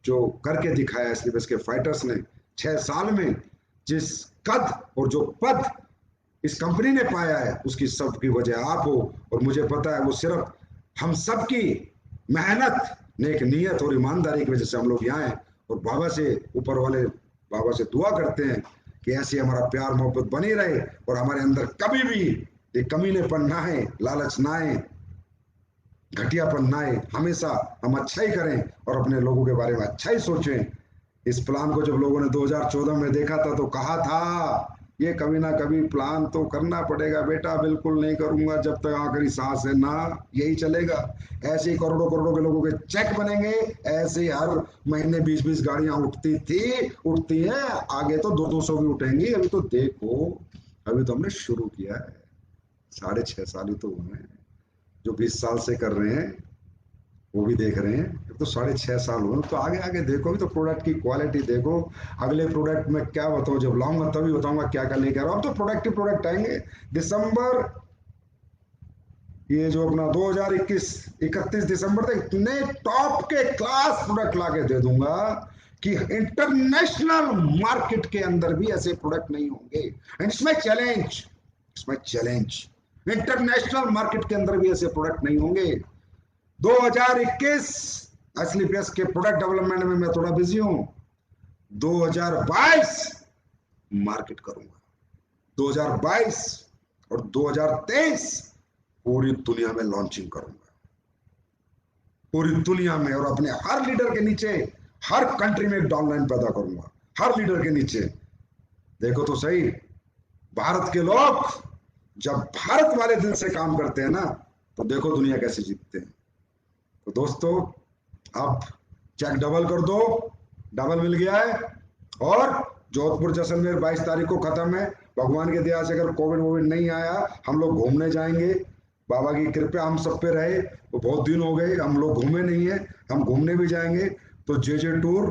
जो करके दिखाया, एसलीपीएस के फाइटर्स ने 6 साल में जिस कद और जो पद इस कंपनी ने पाया है, उसकी सबकी वजह आप हो। और मुझे पता है वो सिर्फ हम सबकी मेहनत, नेक नीयत और ईमानदारी की वजह से हम लोग यहाँ हैं। और बाबा से, ऊपर वाले बाबा से दुआ करते हैं कि ऐसे हमारा प्यार मोहब्बत बनी रहे, और हमारे अंदर कभी भी ये कमीनेपन ना है, लालच ना है, घटियापन ना है। हमेशा हम अच्छा ही करें और अपने लोगों के बारे में अच्छा ही सोचें। इस प्लान को जब लोगों ने 2014 में देखा था तो कहा था ये कभी ना कभी प्लान तो करना पड़ेगा बेटा, बिल्कुल नहीं करूंगा जब तक आखिरी सांस है ना, यही चलेगा। ऐसे ही करोड़ों करोड़ों के लोगों के चेक बनेंगे, ऐसे ही हर महीने 20-20 गाड़ियां उठती थी, उठती है, आगे तो 200-200 भी उठेंगी। अभी तो देखो, अभी तो हमने शुरू किया है, 6.5 साल ही तो हुए हैं। जो 20 साल से कर रहे हैं वो भी देख रहे हैं, तो 6.5 साल हुए, तो आगे आगे देखो भी, तो प्रोडक्ट की क्वालिटी देखो। अगले प्रोडक्ट में क्या बताऊं, जब लाऊंगा तभी बताऊंगा क्या क्या लेकर आ रहा हूं। तो प्रोडक्टिव प्रोडक्ट आएंगे दिसंबर, ये जो अपना 2021 31 दिसंबर तक इतने टॉप के क्लास प्रोडक्ट लाके दे दूंगा कि इंटरनेशनल मार्केट के अंदर भी ऐसे प्रोडक्ट नहीं होंगे। एंड इसमें चैलेंज, इसमें चैलेंज, इंटरनेशनल मार्केट के अंदर भी ऐसे प्रोडक्ट नहीं होंगे। 2021 एसलीपीएस के प्रोडक्ट डेवलपमेंट में मैं थोड़ा बिजी हूं। 2022 मार्केट करूंगा। 2022 और 2023 पूरी दुनिया में लॉन्चिंग करूंगा, पूरी दुनिया में। और अपने हर लीडर के नीचे, हर कंट्री में एक डाउनलाइन पैदा करूंगा, हर लीडर के नीचे। देखो तो सही, भारत के लोग जब भारत वाले दिल से काम करते हैं ना, तो देखो दुनिया कैसे जीतते हैं। तो दोस्तों, अब चेक डबल कर दो, डबल मिल गया है। और जोधपुर जैसलमेर 22 तारीख को खत्म है। भगवान के दया से अगर कोविड वोविड नहीं आया, हम लोग घूमने जाएंगे। बाबा की कृपा हम सब पे रहे। तो बहुत दिन हो गए हम लोग घूमे नहीं है, हम घूमने भी जाएंगे। तो जे टूर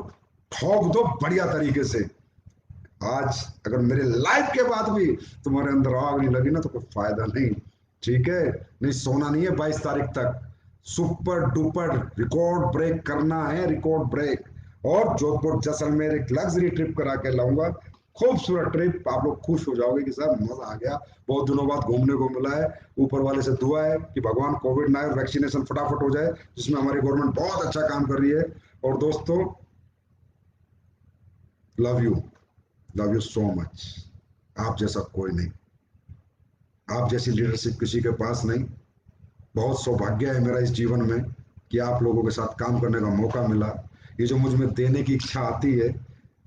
ठोक दो बढ़िया तरीके से। आज अगर मेरे लाइफ के बाद भी तुम्हारे अंदर आग नहीं लगी ना, तो कोई फायदा नहीं। ठीक है, नहीं सोना नहीं है 22 तारीख तक। सुपर डुपर रिकॉर्ड ब्रेक करना है, रिकॉर्ड ब्रेक। और जोधपुर जैसलमेर एक लग्जरी ट्रिप करा के लाऊंगा, खूबसूरत ट्रिप। आप लोग खुश हो जाओगे कि साहब मजा आ गया, बहुत दिनों बाद घूमने को मिला है। ऊपर वाले से दुआ है कि भगवान कोविड ना आए और वैक्सीनेशन फटाफट हो जाए, जिसमें हमारी गवर्नमेंट बहुत अच्छा काम कर रही है। और दोस्तों, love you, love you so much. आप जैसा कोई नहीं, आप जैसी लीडरशिप किसी के पास नहीं। बहुत सौभाग्य है मेरा इस जीवन में कि आप लोगों के साथ काम करने का मौका मिला। ये जो मुझ में देने की इच्छा आती है,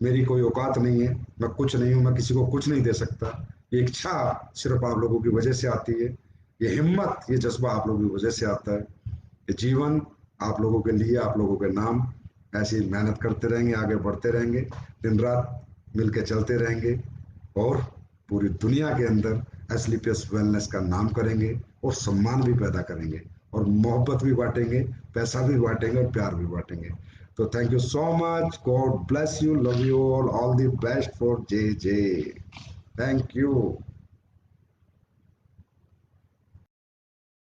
मेरी कोई औकात नहीं है, मैं कुछ नहीं हूं, मैं किसी को कुछ नहीं दे सकता। ये इच्छा सिर्फ आप लोगों की वजह से आती है। ये हिम्मत, ये जज्बा आप लोगों की वजह से आता है। ये जीवन आप लोगों के लिए, आप लोगों के नाम, ऐसे ही मेहनत करते रहेंगे, आगे बढ़ते रहेंगे, दिन रात मिलके चलते रहेंगे। और पूरी दुनिया के अंदर एसलीपीएस वेलनेस का नाम करेंगे, और सम्मान भी पैदा करेंगे, और मोहब्बत भी बांटेंगे, पैसा भी बांटेंगे, और प्यार भी बांटेंगे। तो thank you so much, God bless you, love you all the best for J. Thank you.